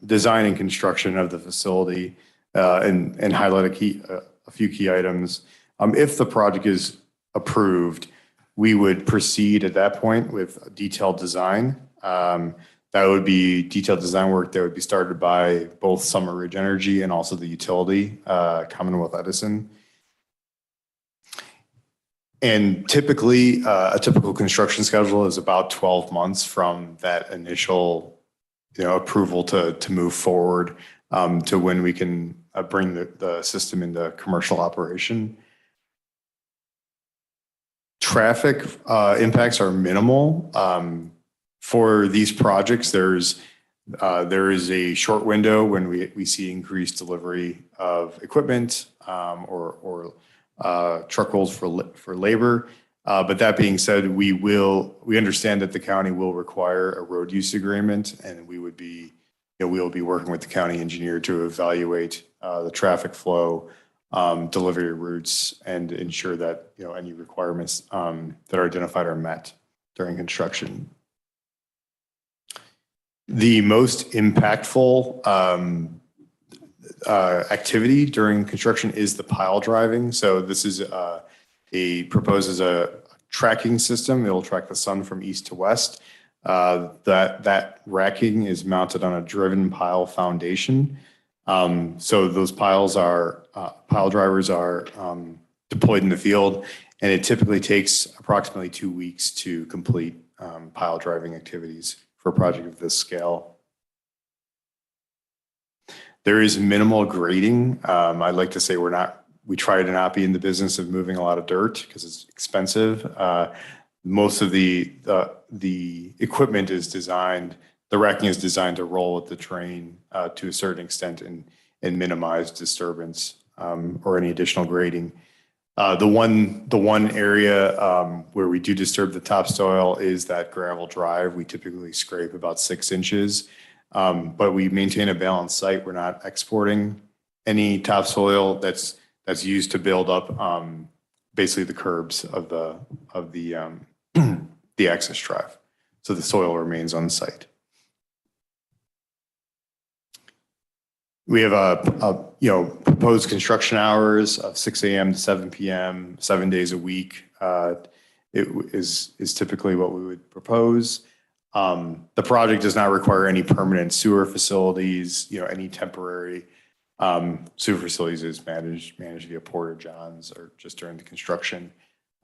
design and construction of the facility and highlight a few key items. If the project is approved, we would proceed at that point with detailed design. That would be detailed design work that would be started by both Summer Ridge Energy and also the utility, Commonwealth Edison. And typically, a typical construction schedule is about 12 months from that initial, approval to move forward to when we can bring the system into commercial operation. Traffic impacts are minimal. For these projects, there is a short window when we see increased delivery of equipment or truck rolls for labor. But that being said, we understand that the county will require a road use agreement, and we will be working with the county engineer to evaluate the traffic flow, delivery routes, and ensure that any requirements that are identified are met during construction. The most impactful activity during construction is the pile driving. So this is proposes a tracking system. It will track the sun from east to west. That racking is mounted on a driven pile foundation. So those pile drivers are deployed in the field, and it typically takes approximately 2 weeks to complete pile driving activities for a project of this scale. There is minimal grading. I'd like to say we try to not be in the business of moving a lot of dirt because it's expensive. Most of the equipment is designed, the racking is designed to roll with the terrain to a certain extent and minimize disturbance or any additional grading. The one area where we do disturb the topsoil is that gravel drive. We typically scrape about 6 inches, but we maintain a balanced site. We're not exporting any topsoil that's used to build up basically the curbs of the the access drive. So the soil remains on site. We have proposed construction hours of 6 a.m. to 7 p.m., 7 days a week. It is typically what we would propose. The project does not require any permanent sewer facilities, any temporary sewer facilities is managed via Porter Johns or just during the construction.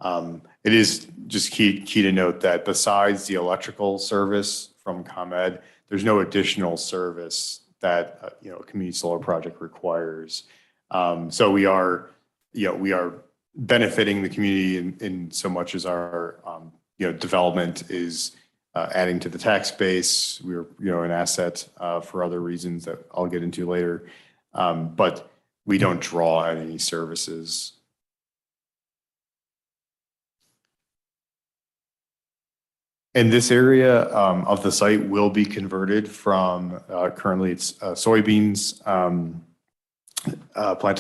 It is just key to note that besides the electrical service from ComEd, there's no additional service that a community solar project requires. So we are benefiting the community in so much as our development is adding to the tax base. We're an asset for other reasons that I'll get into later, but we don't draw on any services. And this area of the site will be converted from currently it's soybeans, planted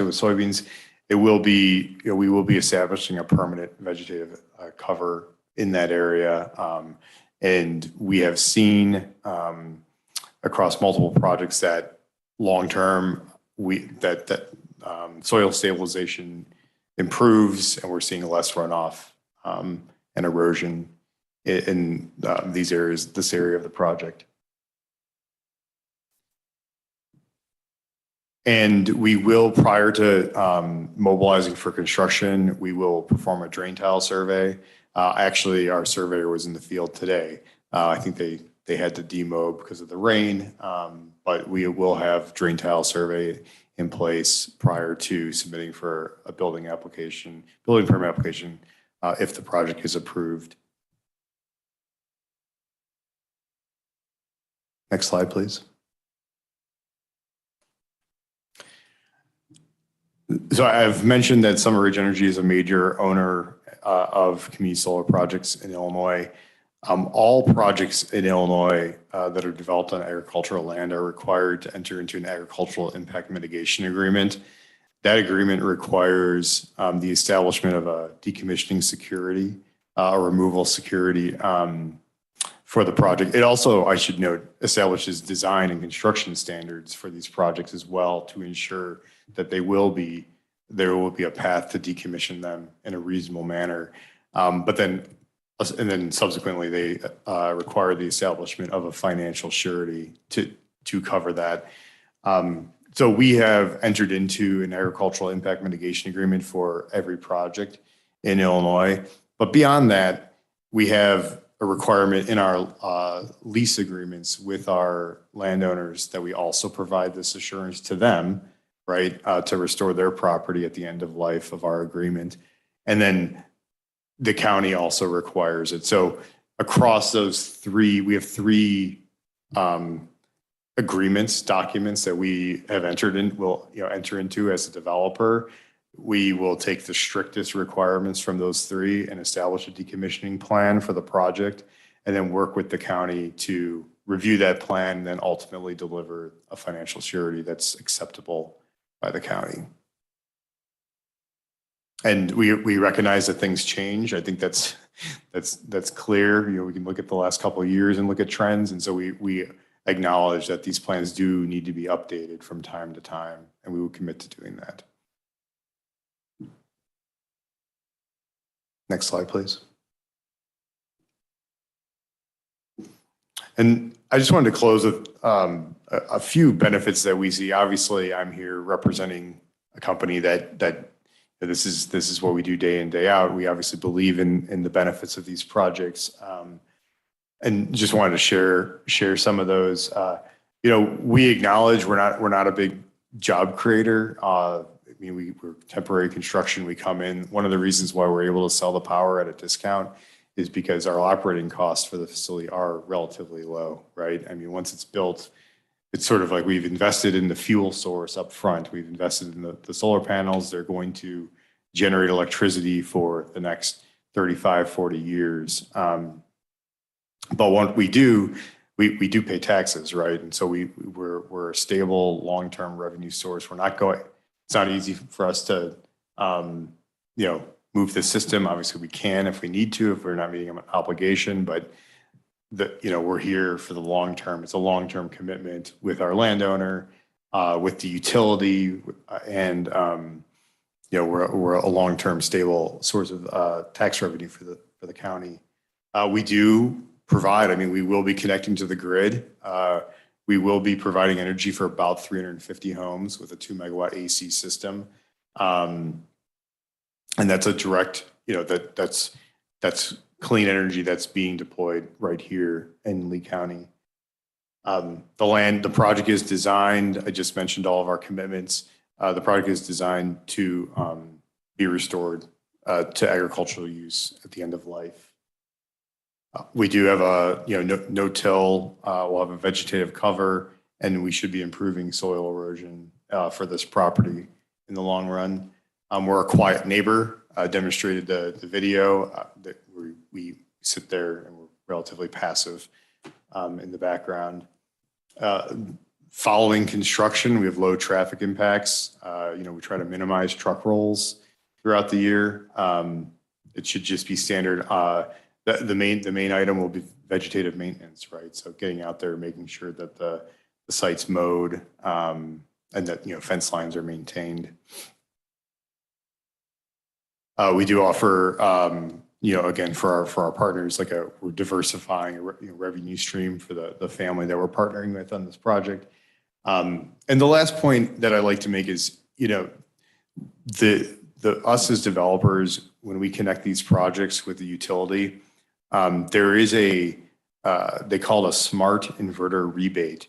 with soybeans. It will be, we will be establishing a permanent vegetative cover in that area. And we have seen across multiple projects that long-term soil stabilization improves, and we're seeing less runoff and erosion in these areas, this area of the project. And we will, prior to mobilizing for construction, we will perform a drain tile survey. Actually, our surveyor was in the field today. I think they had to demob because of the rain, but we will have drain tile survey in place prior to submitting for a building permit application, if the project is approved. Next slide, please. So I've mentioned that Summer Ridge Energy is a major owner of community solar projects in Illinois. All projects in Illinois that are developed on agricultural land are required to enter into an agricultural impact mitigation agreement. That agreement requires the establishment of a decommissioning security, a removal security for the project. It also, I should note, establishes design and construction standards for these projects as well to ensure that there will be a path to decommission them in a reasonable manner. But then subsequently they require the establishment of a financial surety to cover that. So we have entered into an agricultural impact mitigation agreement for every project in Illinois. But beyond that, we have a requirement in our lease agreements with our landowners that we also provide this assurance to them, right, to restore their property at the end of life of our agreement. And then the county also requires it. So across those three, we have three documents that we have will enter into as a developer. We will take the strictest requirements from those three and establish a decommissioning plan for the project, and then work with the county to review that plan and then ultimately deliver a financial surety that's acceptable by the county. And we recognize that things change. I think that's clear. We can look at the last couple of years and look at trends. And so we acknowledge that these plans do need to be updated from time to time, and we will commit to doing that. Next slide, please. And I just wanted to close with a few benefits that we see. Obviously, I'm here representing a company that this is what we do day in, day out. We obviously believe in the benefits of these projects. And just wanted to share some of those. We acknowledge we're not a big job creator. We're temporary construction. We come in. One of the reasons why we're able to sell the power at a discount is because our operating costs for the facility are relatively low, right? I mean, once it's built, it's sort of like we've invested in the fuel source up front. We've invested in the solar panels. They're going to generate electricity for the next 35, 40 years. But what we do, we do pay taxes, right? And so we're a stable, long-term revenue source. It's not easy for us to, move the system. Obviously, we can if we need to, if we're not meeting an obligation, but we're here for the long term. It's a long-term commitment with our landowner, with the utility, and we're a long-term stable source of tax revenue for the county. We do provide. We will be connecting to the grid. We will be providing energy for about 350 homes with a 2-megawatt AC system. And that's a direct, that's clean energy that's being deployed right here in Lee County. The project is designed, I just mentioned all of our commitments. The project is designed to be restored to agricultural use at the end of life. We do have a, no-till, we'll have a vegetative cover, and we should be improving soil erosion for this property in the long run. We're a quiet neighbor. Demonstrated the video that we sit there and we're relatively passive in the background. Following construction, we have low traffic impacts. We try to minimize truck rolls throughout the year. It should just be standard. The main item will be vegetative maintenance, right? So getting out there, making sure that the site's mowed and that fence lines are maintained. We do offer, again, for our partners, we're diversifying a revenue stream for the family that we're partnering with on this project. And the last point that I like to make is, us as developers, when we connect these projects with the utility, there is they call it a smart inverter rebate.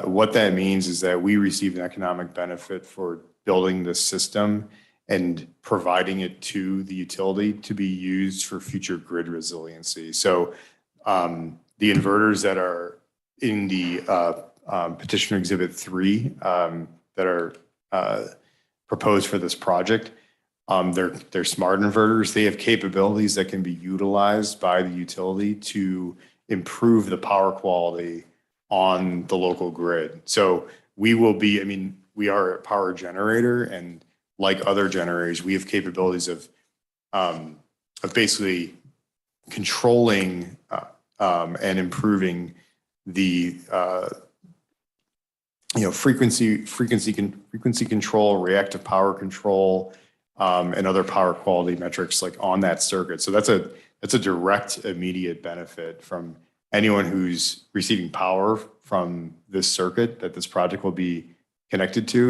What that means is that we receive an economic benefit for building this system and providing it to the utility to be used for future grid resiliency. So the inverters that are in the petition exhibit 3 that are proposed for this project, they're smart inverters. They have capabilities that can be utilized by the utility to improve the power quality on the local grid. So we are a power generator, and like other generators, we have capabilities of basically controlling and improving the frequency control, reactive power control, and other power quality metrics on that circuit. So that's a direct, immediate benefit from anyone who's receiving power from this circuit that this project will be connected to.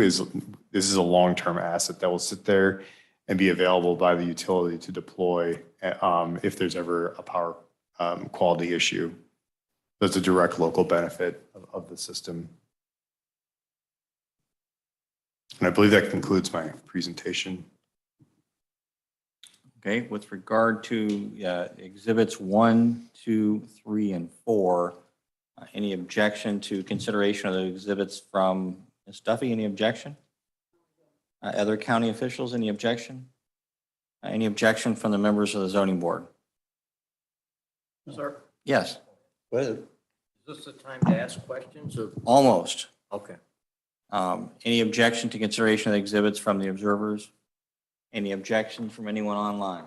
This is a long-term asset that will sit there and be available by the utility to deploy if there's ever a power quality issue. That's a direct local benefit of the system. And I believe that concludes my presentation. Okay, with regard to exhibits 1, 2, 3, and 4, any objection to consideration of the exhibits from Ms. Duffy? Any objection? Other county officials, any objection? Any objection from the members of the zoning board? Sir, Yes, is this the time to ask questions? almost. Okay. Any objection to consideration of the exhibits from the observers? Any objection from anyone online?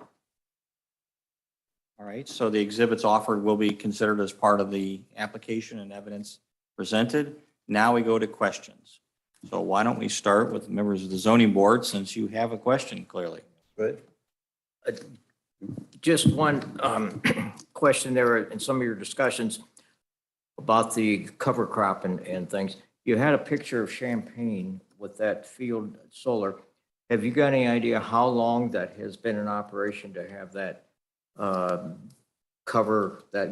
All right, so the exhibits offered will be considered as part of the application and evidence presented. Now we go to questions. So why don't we start with members of the zoning board, since you have a question clearly. Good. Just one question there in some of your discussions. about the cover crop and things. You had a picture of Champaign with that field solar. Have you got any idea how long that has been in operation to have that that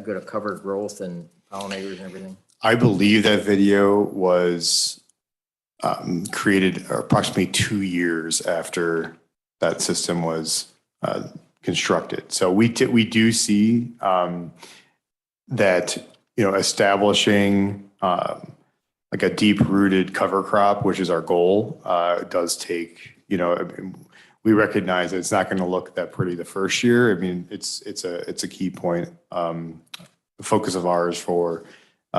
good a cover growth and pollinators and everything? I believe that video was created approximately 2 years after that system was constructed. So we do see that, establishing like a deep-rooted cover crop, which is our goal, does take, we recognize that it's not going to look that pretty the first year. I mean, it's a key point, focus of ours for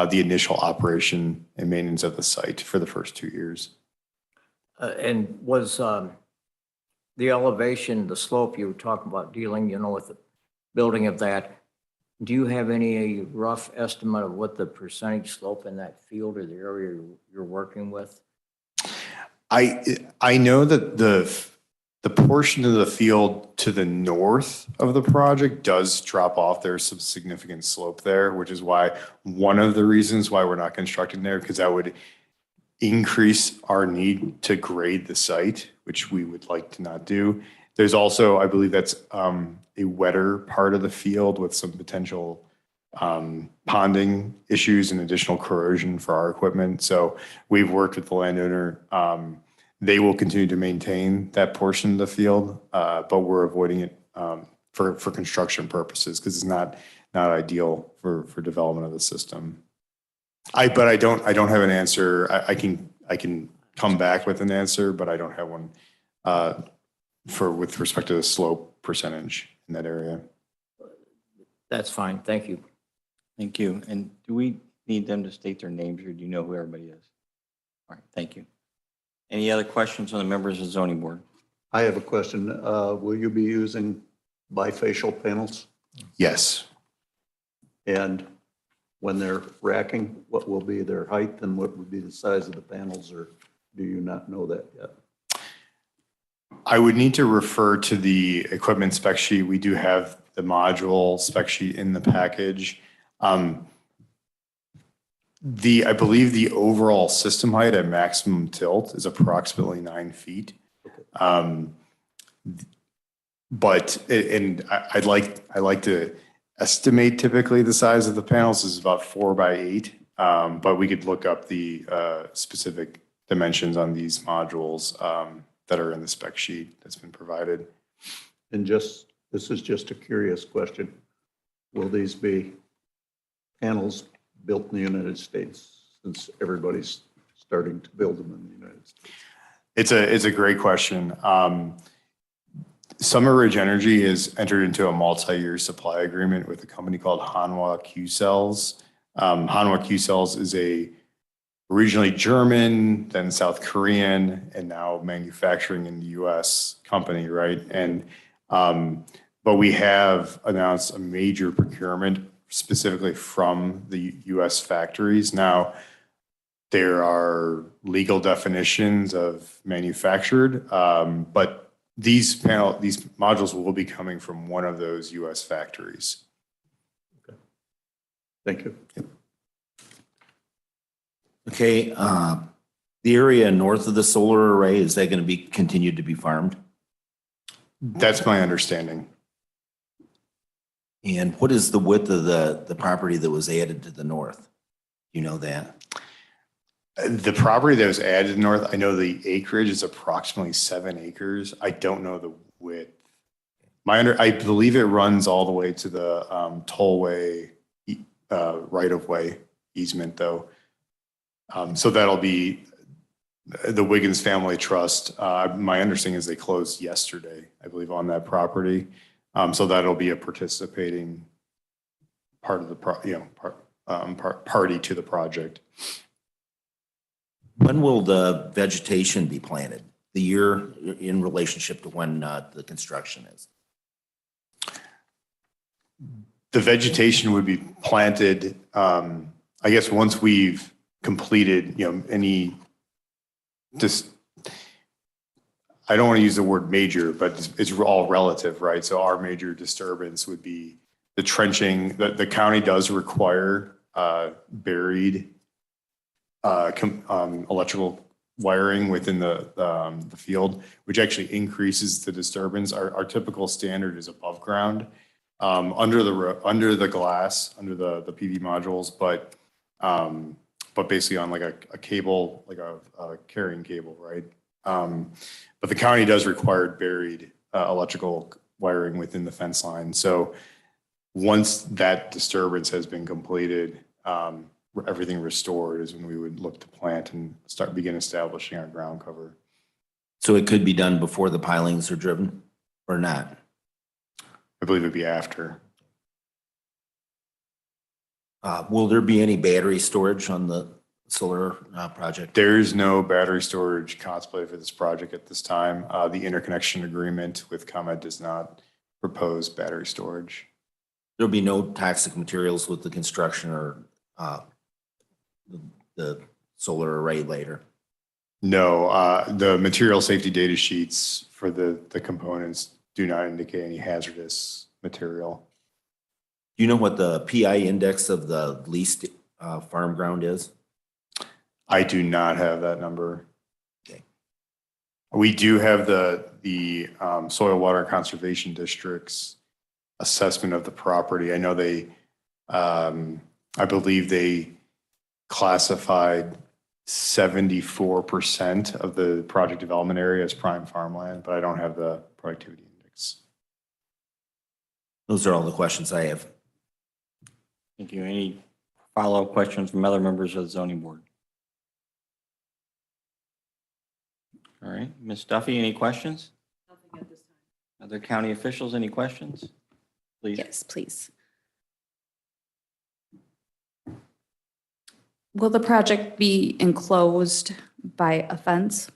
the initial operation and maintenance of the site for the first 2 years. And was the elevation, the slope you were talking about dealing, with the building of that, do you have any rough estimate of what the percentage slope in that field or the area you're working with? I know that the portion of the field to the north of the project does drop off. There's some significant slope there, which is why one of the reasons why we're not constructing there, because that would increase our need to grade the site, which we would like to not do. There's also, I believe that's a wetter part of the field with some potential ponding issues and additional corrosion for our equipment. So we've worked with the landowner. They will continue to maintain that portion of the field, but we're avoiding it for construction purposes because it's not ideal for development of the system. But I don't have an answer. I can come back with an answer, but I don't have one with respect to the slope percentage in that area. That's fine. Thank you. Thank you. And do we need them to state their names, or do you know who everybody is? All right, thank you. Any other questions on the members of the zoning board? I have a question. Will you be using bifacial panels? Yes. And when they're racking, what will be their height and what would be the size of the panels, or do you not know that yet? I would need to refer to the equipment spec sheet. We do have the module spec sheet in the package. I believe the overall system height at maximum tilt is approximately 9 feet. But I'd like to estimate typically the size of the panels is about 4 by 8. But we could look up the specific dimensions on these modules that are in the spec sheet that's been provided. And this is just a curious question. Will these be panels built in the United States, since everybody's starting to build them in the United States? It's a great question. Summer Ridge Energy has entered into a multi-year supply agreement with a company called Hanwha Q-Cells. Hanwha Q-Cells is a originally German, then South Korean, and now manufacturing in the U.S. company, right? And but we have announced a major procurement specifically from the U.S. factories. Now, there are legal definitions of manufactured, but these modules will be coming from one of those U.S. factories. Okay. Thank you. Yep. Okay, the area north of the solar array, is that going to be continued to be farmed? That's my understanding. And what is the width of the property that was added to the north? You know that? The property that was added north, I know the acreage is approximately 7 acres. I don't know the width. I believe it runs all the way to the tollway right-of-way easement, though. So that'll be the Wiggins Family Trust. My understanding is they closed yesterday, I believe, on that property. So that'll be a participating part of the party to the project. When will the vegetation be planted? The year in relationship to when the construction is? The vegetation would be planted, I guess, once we've completed, I don't want to use the word major, but it's all relative, right? So our major disturbance would be the trenching. The county does require buried electrical wiring within the field, which actually increases the disturbance. Our typical standard is above ground, under the glass, under the PV modules, but basically on like a cable, like a carrying cable, right? But the county does require buried electrical wiring within the fence line. So once that disturbance has been completed, everything restored is when we would look to plant and begin establishing our ground cover. So it could be done before the pilings are driven or not? I believe it'd be after. Will there be any battery storage on the solar project? There is no battery storage contemplated for this project at this time. The interconnection agreement with ComEd does not propose battery storage. There'll be no toxic materials with the construction or the solar array later? No, the material safety data sheets for the components do not indicate any hazardous material. Do you know what the PI index of the leased farm ground is? I do not have that number. Okay. We do have the Soil Water Conservation District's assessment of the property. I know they, I believe they classified 74% of the project development area as prime farmland, but I don't have the productivity index. Those are all the questions I have. Thank you. Any follow-up questions from other members of the zoning board? All right, Ms. Duffy, any questions? Nothing at this time. Other county officials, any questions? Please. Yes, please. Will the project be enclosed by a fence?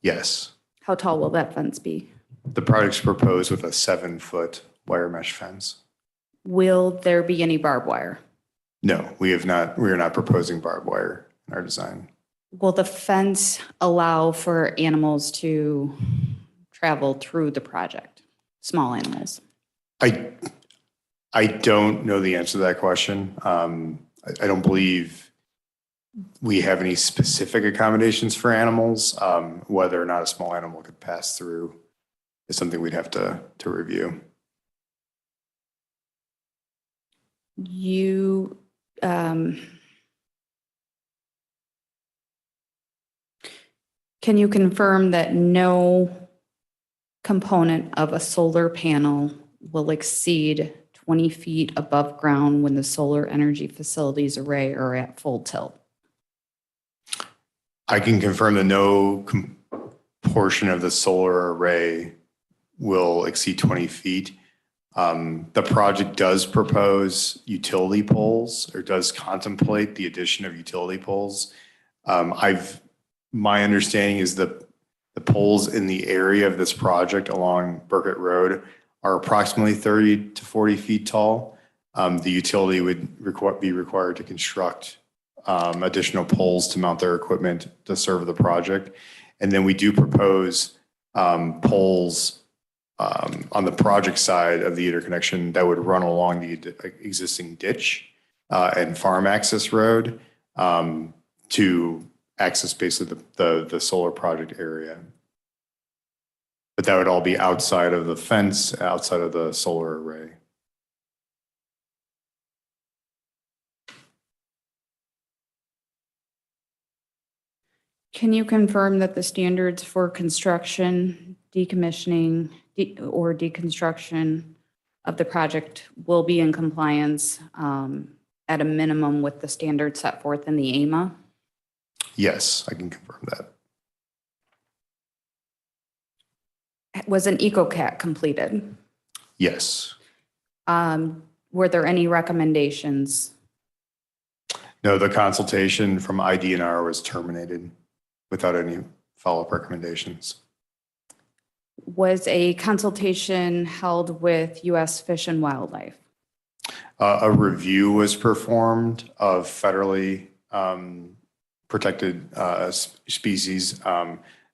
Yes, How tall will that fence be? the project's proposed with a 7-foot wire mesh fence. Will there be any barbed wire? No, we are not proposing barbed wire in our design. Will the fence allow for animals to travel through the project? Small animals? I don't know the answer to that question. I don't believe we have any specific accommodations for animals. Whether or not a small animal could pass through is something we'd have to review. You, can you confirm that no component of a solar panel will exceed 20 feet above ground when the solar energy facilities array are at full tilt? I can confirm that no portion of the solar array will exceed 20 feet. The project does propose utility poles, or does contemplate the addition of utility poles. My understanding is the poles in the area of this project along Burkett Road are approximately 30 to 40 feet tall. The utility would be required to construct additional poles to mount their equipment to serve the project. And then we do propose poles on the project side of the interconnection that would run along the existing ditch and farm access road to access basically the solar project area. But that would all be outside of the fence, outside of the solar array. Can you confirm that the standards for construction, decommissioning, or deconstruction of the project will be in compliance at a minimum with the standards set forth in the AMA? Yes, I can confirm that. Was an EcoCat completed? Yes. Were there any recommendations? No, the consultation from IDNR was terminated without any follow-up recommendations. Was a consultation held with U.S. Fish and Wildlife? A review was performed of federally protected species.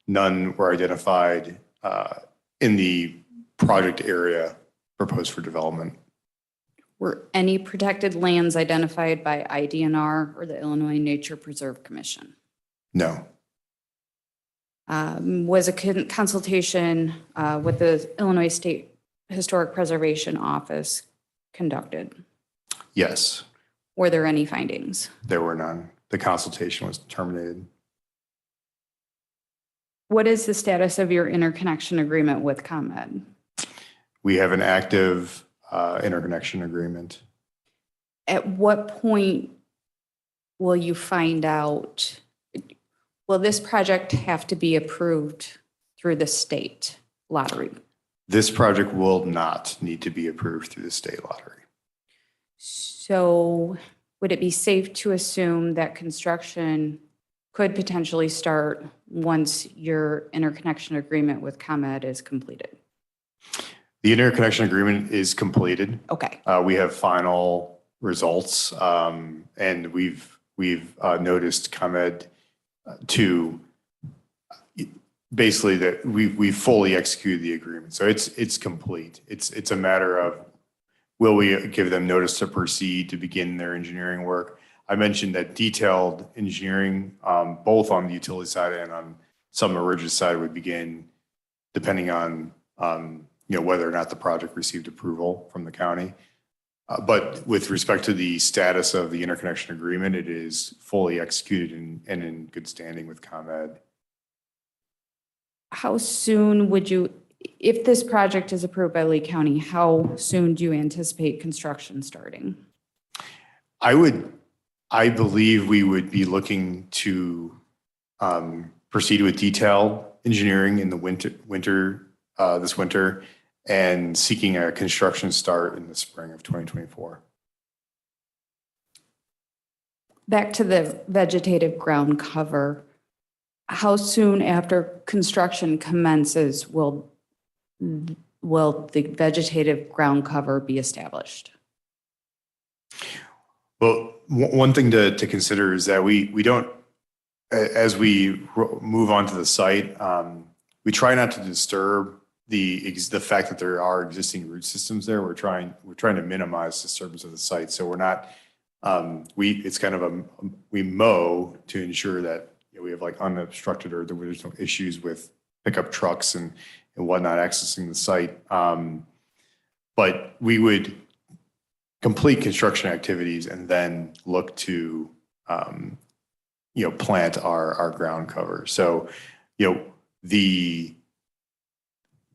None were identified in the project area proposed for development. Were any protected lands identified by IDNR or the Illinois Nature Preserve Commission? No, Was a consultation with the Illinois State Historic Preservation Office conducted? yes, Were there any findings? there were none. The consultation was terminated. What is the status of your interconnection agreement with ComEd? We have an active interconnection agreement. At what point will you find out, will this project have to be approved through the state lottery? This project will not need to be approved through the state lottery. So would it be safe to assume that construction could potentially start once your interconnection agreement with ComEd is completed? The interconnection agreement is completed. Okay, We have final results, and we've noticed ComEd to basically that we fully executed the agreement. So it's complete. It's a matter of, will we give them notice to proceed to begin their engineering work? I mentioned that detailed engineering, both on the utility side and on some Ridge's side, would begin depending on whether or not the project received approval from the county. But with respect to the status of the interconnection agreement, it is fully executed and in good standing with ComEd. how soon would you, if this project is approved by Lee County, how soon do you anticipate construction starting? I believe we would be looking to proceed with detailed engineering in the this winter, and seeking a construction start in the spring of 2024. Back to the vegetative ground cover, how soon after construction commences will the vegetative ground cover be established? Well, one thing to consider is that we don't, as we move on to the site, we try not to disturb the fact that there are existing root systems there. We're trying to minimize disturbance of the site. So we're not, it's kind of we mow to ensure that we have like unobstructed, or there's no issues with pickup trucks and whatnot accessing the site. But we would complete construction activities and then look to, plant our ground cover. So,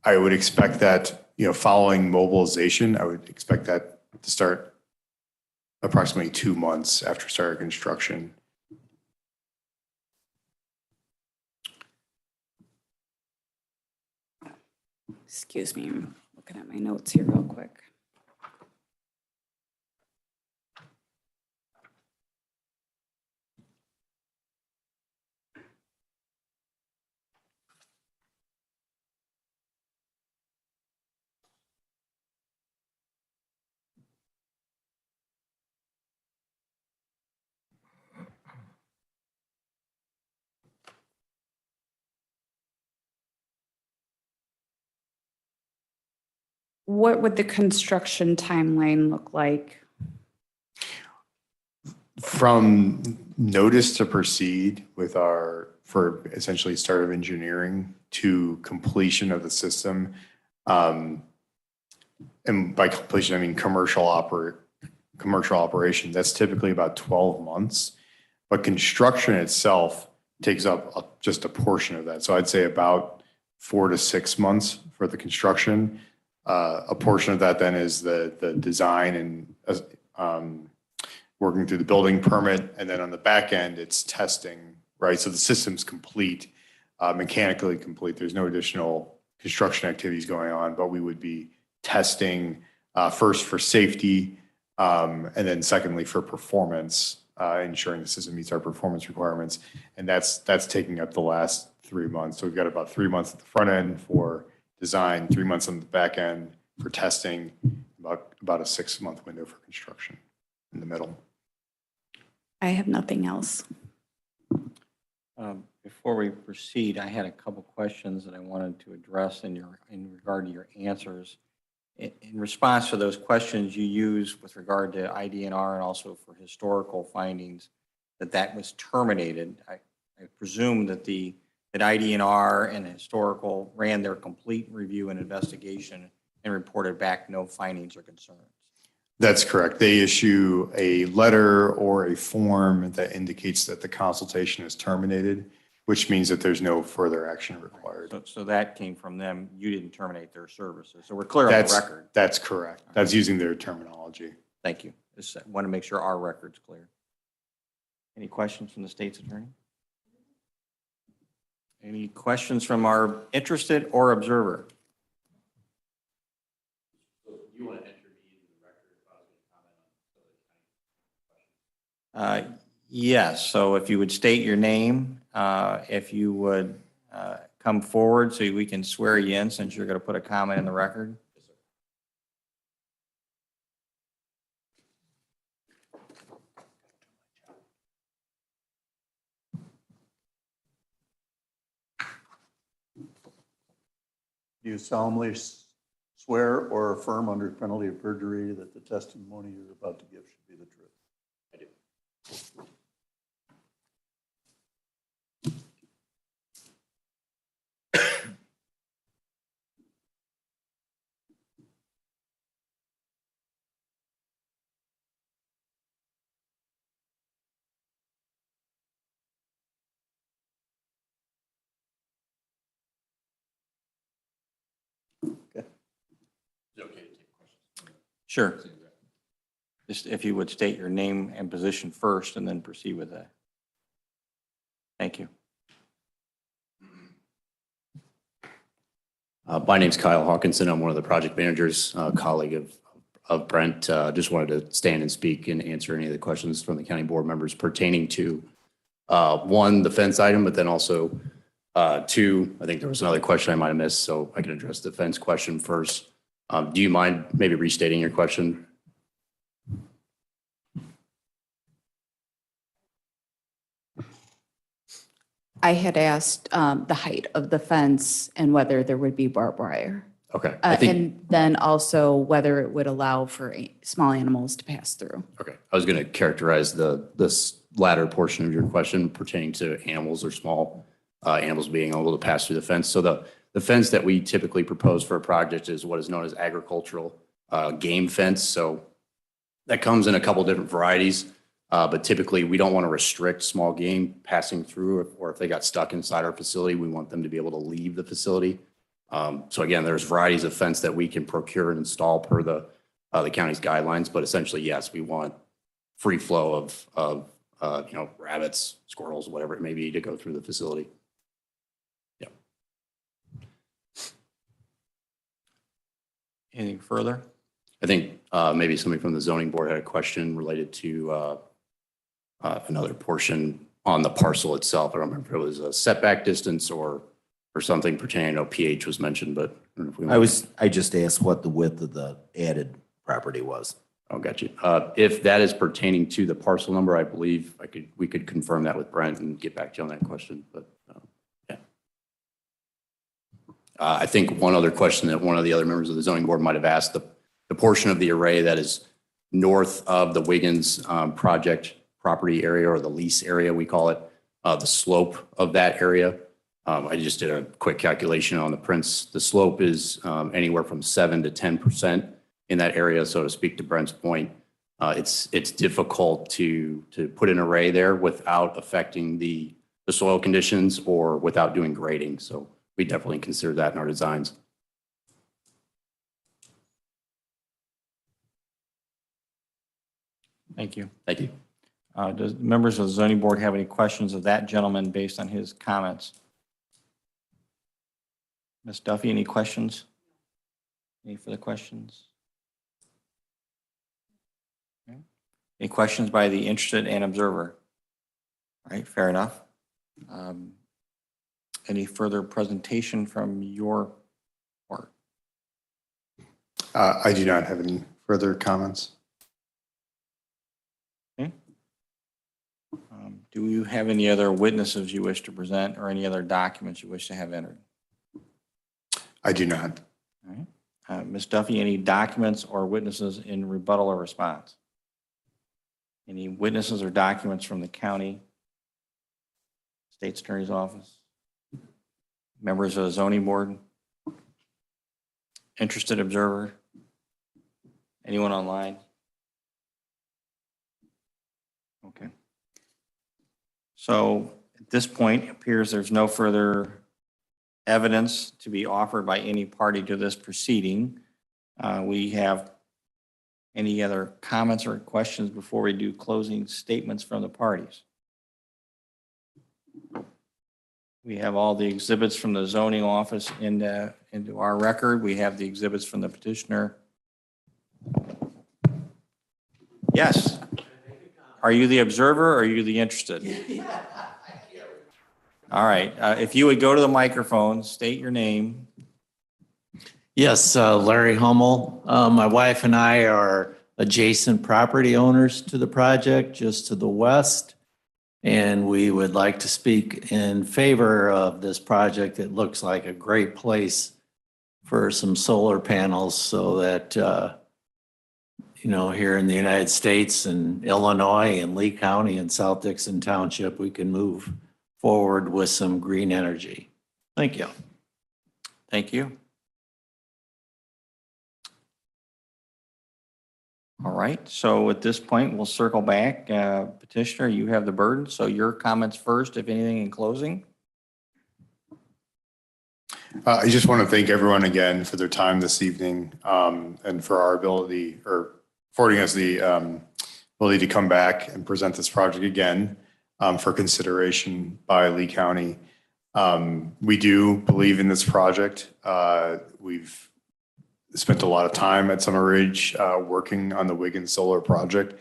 I would expect that, following mobilization, I would expect that to start approximately 2 months after start of construction. Excuse me, I'm looking at my notes here real quick. What would the construction timeline look like? From notice to proceed with for essentially start of engineering to completion of the system. And by completion, I mean commercial operation, that's typically about 12 months. But construction itself takes up just a portion of that. So I'd say about 4 to 6 months for the construction. A portion of that then is the design and working through the building permit. And then on the back end, it's testing, right? So the system's complete, mechanically complete. There's no additional construction activities going on, but we would be testing first for safety, and then secondly for performance, ensuring the system meets our performance requirements. And that's taking up the last 3 months. So we've got about 3 months at the front end for design, 3 months on the back end for testing, about a 6-month window for construction in the middle. I have nothing else. Before we proceed, I had a couple questions that I wanted to address in regard to your answers. in response to those questions you used with regard to IDNR and also for historical findings, that was terminated. I presume that that IDNR and historical ran their complete review and investigation and reported back no findings or concerns. That's correct. They issue a letter or a form that indicates that the consultation is terminated, which means that there's no further action required. So that came from them. You didn't terminate their services. So we're clear on the record. That's correct. That's using their terminology. Thank you. Just want to make sure our record's clear. Any questions from the state's attorney? Any questions from our interested or observer? Yes, so if you would state your name, if you would come forward so we can swear you in since you're going to put a comment in the record. Do you solemnly swear or affirm under penalty of perjury that the testimony you're about to give should be the truth? I do. Sure. Just if you would state your name and position first and then proceed with that. Thank you. My name's Kyle Hawkinson. I'm one of the project managers, colleague of Brent. Just wanted to stand and speak and answer any of the questions from the county board members pertaining to, one, the fence item, but then also, two, I think there was another question I might have missed, so I can address the fence question first. Do you mind maybe restating your question? I had asked the height of the fence and whether there would be barbed wire. Okay. I think, And then also whether it would allow for small animals to pass through. okay. I was going to characterize this latter portion of your question pertaining to animals or small animals being able to pass through the fence. So the fence that we typically propose for a project is what is known as agricultural game fence. So that comes in a couple different varieties, but typically we don't want to restrict small game passing through, or if they got stuck inside our facility, we want them to be able to leave the facility. So again, there's varieties of fence that we can procure and install per the county's guidelines, but essentially, yes, we want free flow of rabbits, squirrels, whatever it may be to go through the facility. Anything further? I think maybe somebody from the zoning board had a question related to another portion on the parcel itself. I don't remember if it was a setback distance or something pertaining. I know pH was mentioned, but I don't know if we I just asked what the width of the added property was. Oh, got you. If that is pertaining to the parcel number, I believe we could confirm that with Brent and get back to you on that question, but yeah. I think one other question that one of the other members of the zoning board might have asked, the portion of the array that is north of the Wiggins project property area, or the lease area, we call it, the slope of that area. I just did a quick calculation on the prints. The slope is anywhere from 7 to 10% in that area. So to speak to Brent's point, it's difficult to put an array there without affecting the soil conditions or without doing grading. So we definitely consider that in our designs. Thank you. Thank you. Does members of the zoning board have any questions of that gentleman based on his comments? Ms. Duffy, any questions? Any further questions? Okay. Any questions by the interested and observer? All right, fair enough. Any further presentation from your part? I do not have any further comments. Okay. Do you have any other witnesses you wish to present or any other documents you wish to have entered? I do not. All right. Ms. Duffy, any documents or witnesses in rebuttal or response? Any witnesses or documents from the county, state's attorney's office? Members of the zoning board? Interested observer? Anyone online? Okay. So at this point, it appears there's no further evidence to be offered by any party to this proceeding. We have any other comments or questions before we do closing statements from the parties? We have all the exhibits from the zoning office into our record. We have the exhibits from the petitioner. Yes. Are you the observer or are you the interested? All right. If you would go to the microphone, state your name. Yes, Larry Hummel. My wife and I are adjacent property owners to the project, just to the west. And we would like to speak in favor of this project. It looks like a great place for some solar panels so that, here in the United States and Illinois and Lee County and South Dixon Township, we can move forward with some green energy. Thank you. Thank you. All right. So at this point, we'll circle back. Petitioner, you have the burden. So your comments first, if anything, in closing. I just want to thank everyone again for their time this evening and for our ability or affording us the ability to come back and present this project again for consideration by Lee County. We do believe in this project. We've spent a lot of time at Summer Ridge working on the Wiggins Solar project.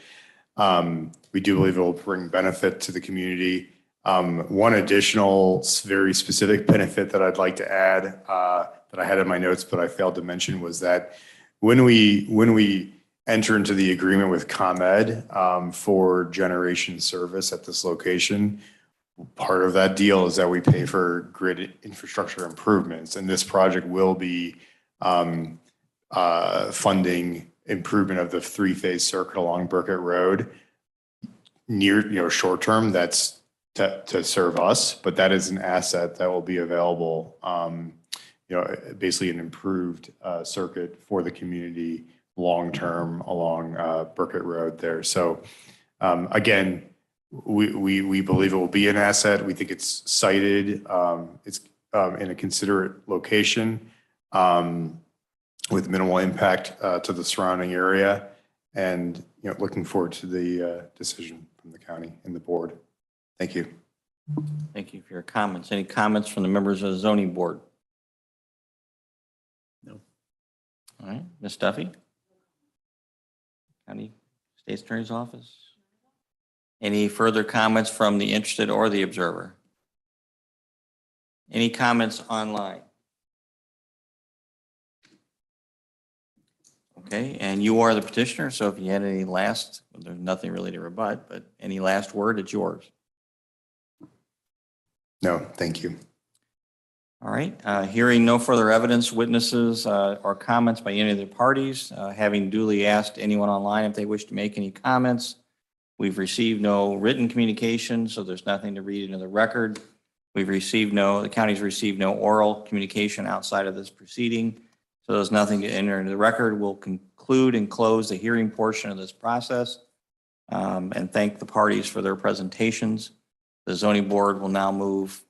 We do believe it will bring benefit to the community. One additional very specific benefit that I'd like to add that I had in my notes, but I failed to mention was that when we enter into the agreement with ComEd for generation service at this location, part of that deal is that we pay for grid infrastructure improvements, and this project will be funding improvement of the three-phase circuit along Burkett Road near, short term. That's to serve us, but that is an asset that will be available. Basically an improved circuit for the community long term along Burkett Road there. So again, we believe it will be an asset. We think it's sited. It's in a considerate location with minimal impact to the surrounding area, and looking forward to the decision from the county and the board. Thank you. Thank you for your comments. Any comments from the members of the zoning board? No. All right, Ms. Duffy? County State's Attorney's Office? Any further comments from the interested or the observer? Any comments online? Okay, and you are the petitioner, so if you had any last, there's nothing really to rebut, but any last word, it's yours. No, thank you. All right, hearing no further evidence, witnesses, or comments by any of the parties, having duly asked anyone online if they wish to make any comments. We've received no written communication, so there's nothing to read into the record. The county's received no oral communication outside of this proceeding, so there's nothing to enter into the record. We'll conclude and close the hearing portion of this process and thank the parties for their presentations. The zoning board will now move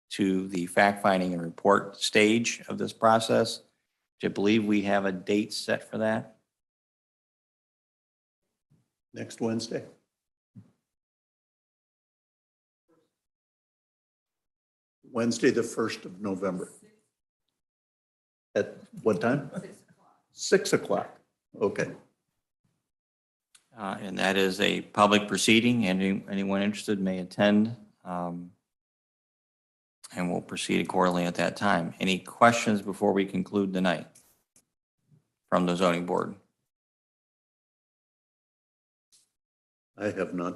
to the fact-finding and report stage of this process. I believe we have a date set for that. Next Wednesday. Wednesday, the 1st of November. At what time? 6 o'clock. Okay. And that is a public proceeding, and anyone interested may attend. And we'll proceed accordingly at that time. Any questions before we conclude the night from the zoning board? I have none.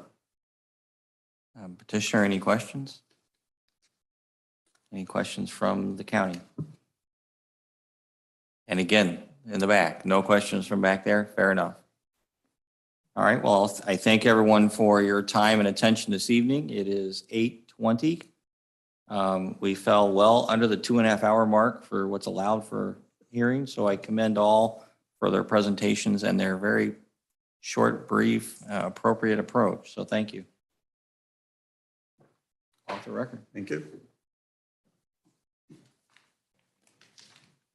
Petitioner, any questions? Any questions from the county? And again, in the back, no questions from back there? Fair enough. All right, well, I thank everyone for your time and attention this evening. It is 8:20. We fell well under the 2.5 hour mark for what's allowed for hearing, so I commend all for their presentations and their very short, brief, appropriate approach. So thank you. Off the record. Thank you.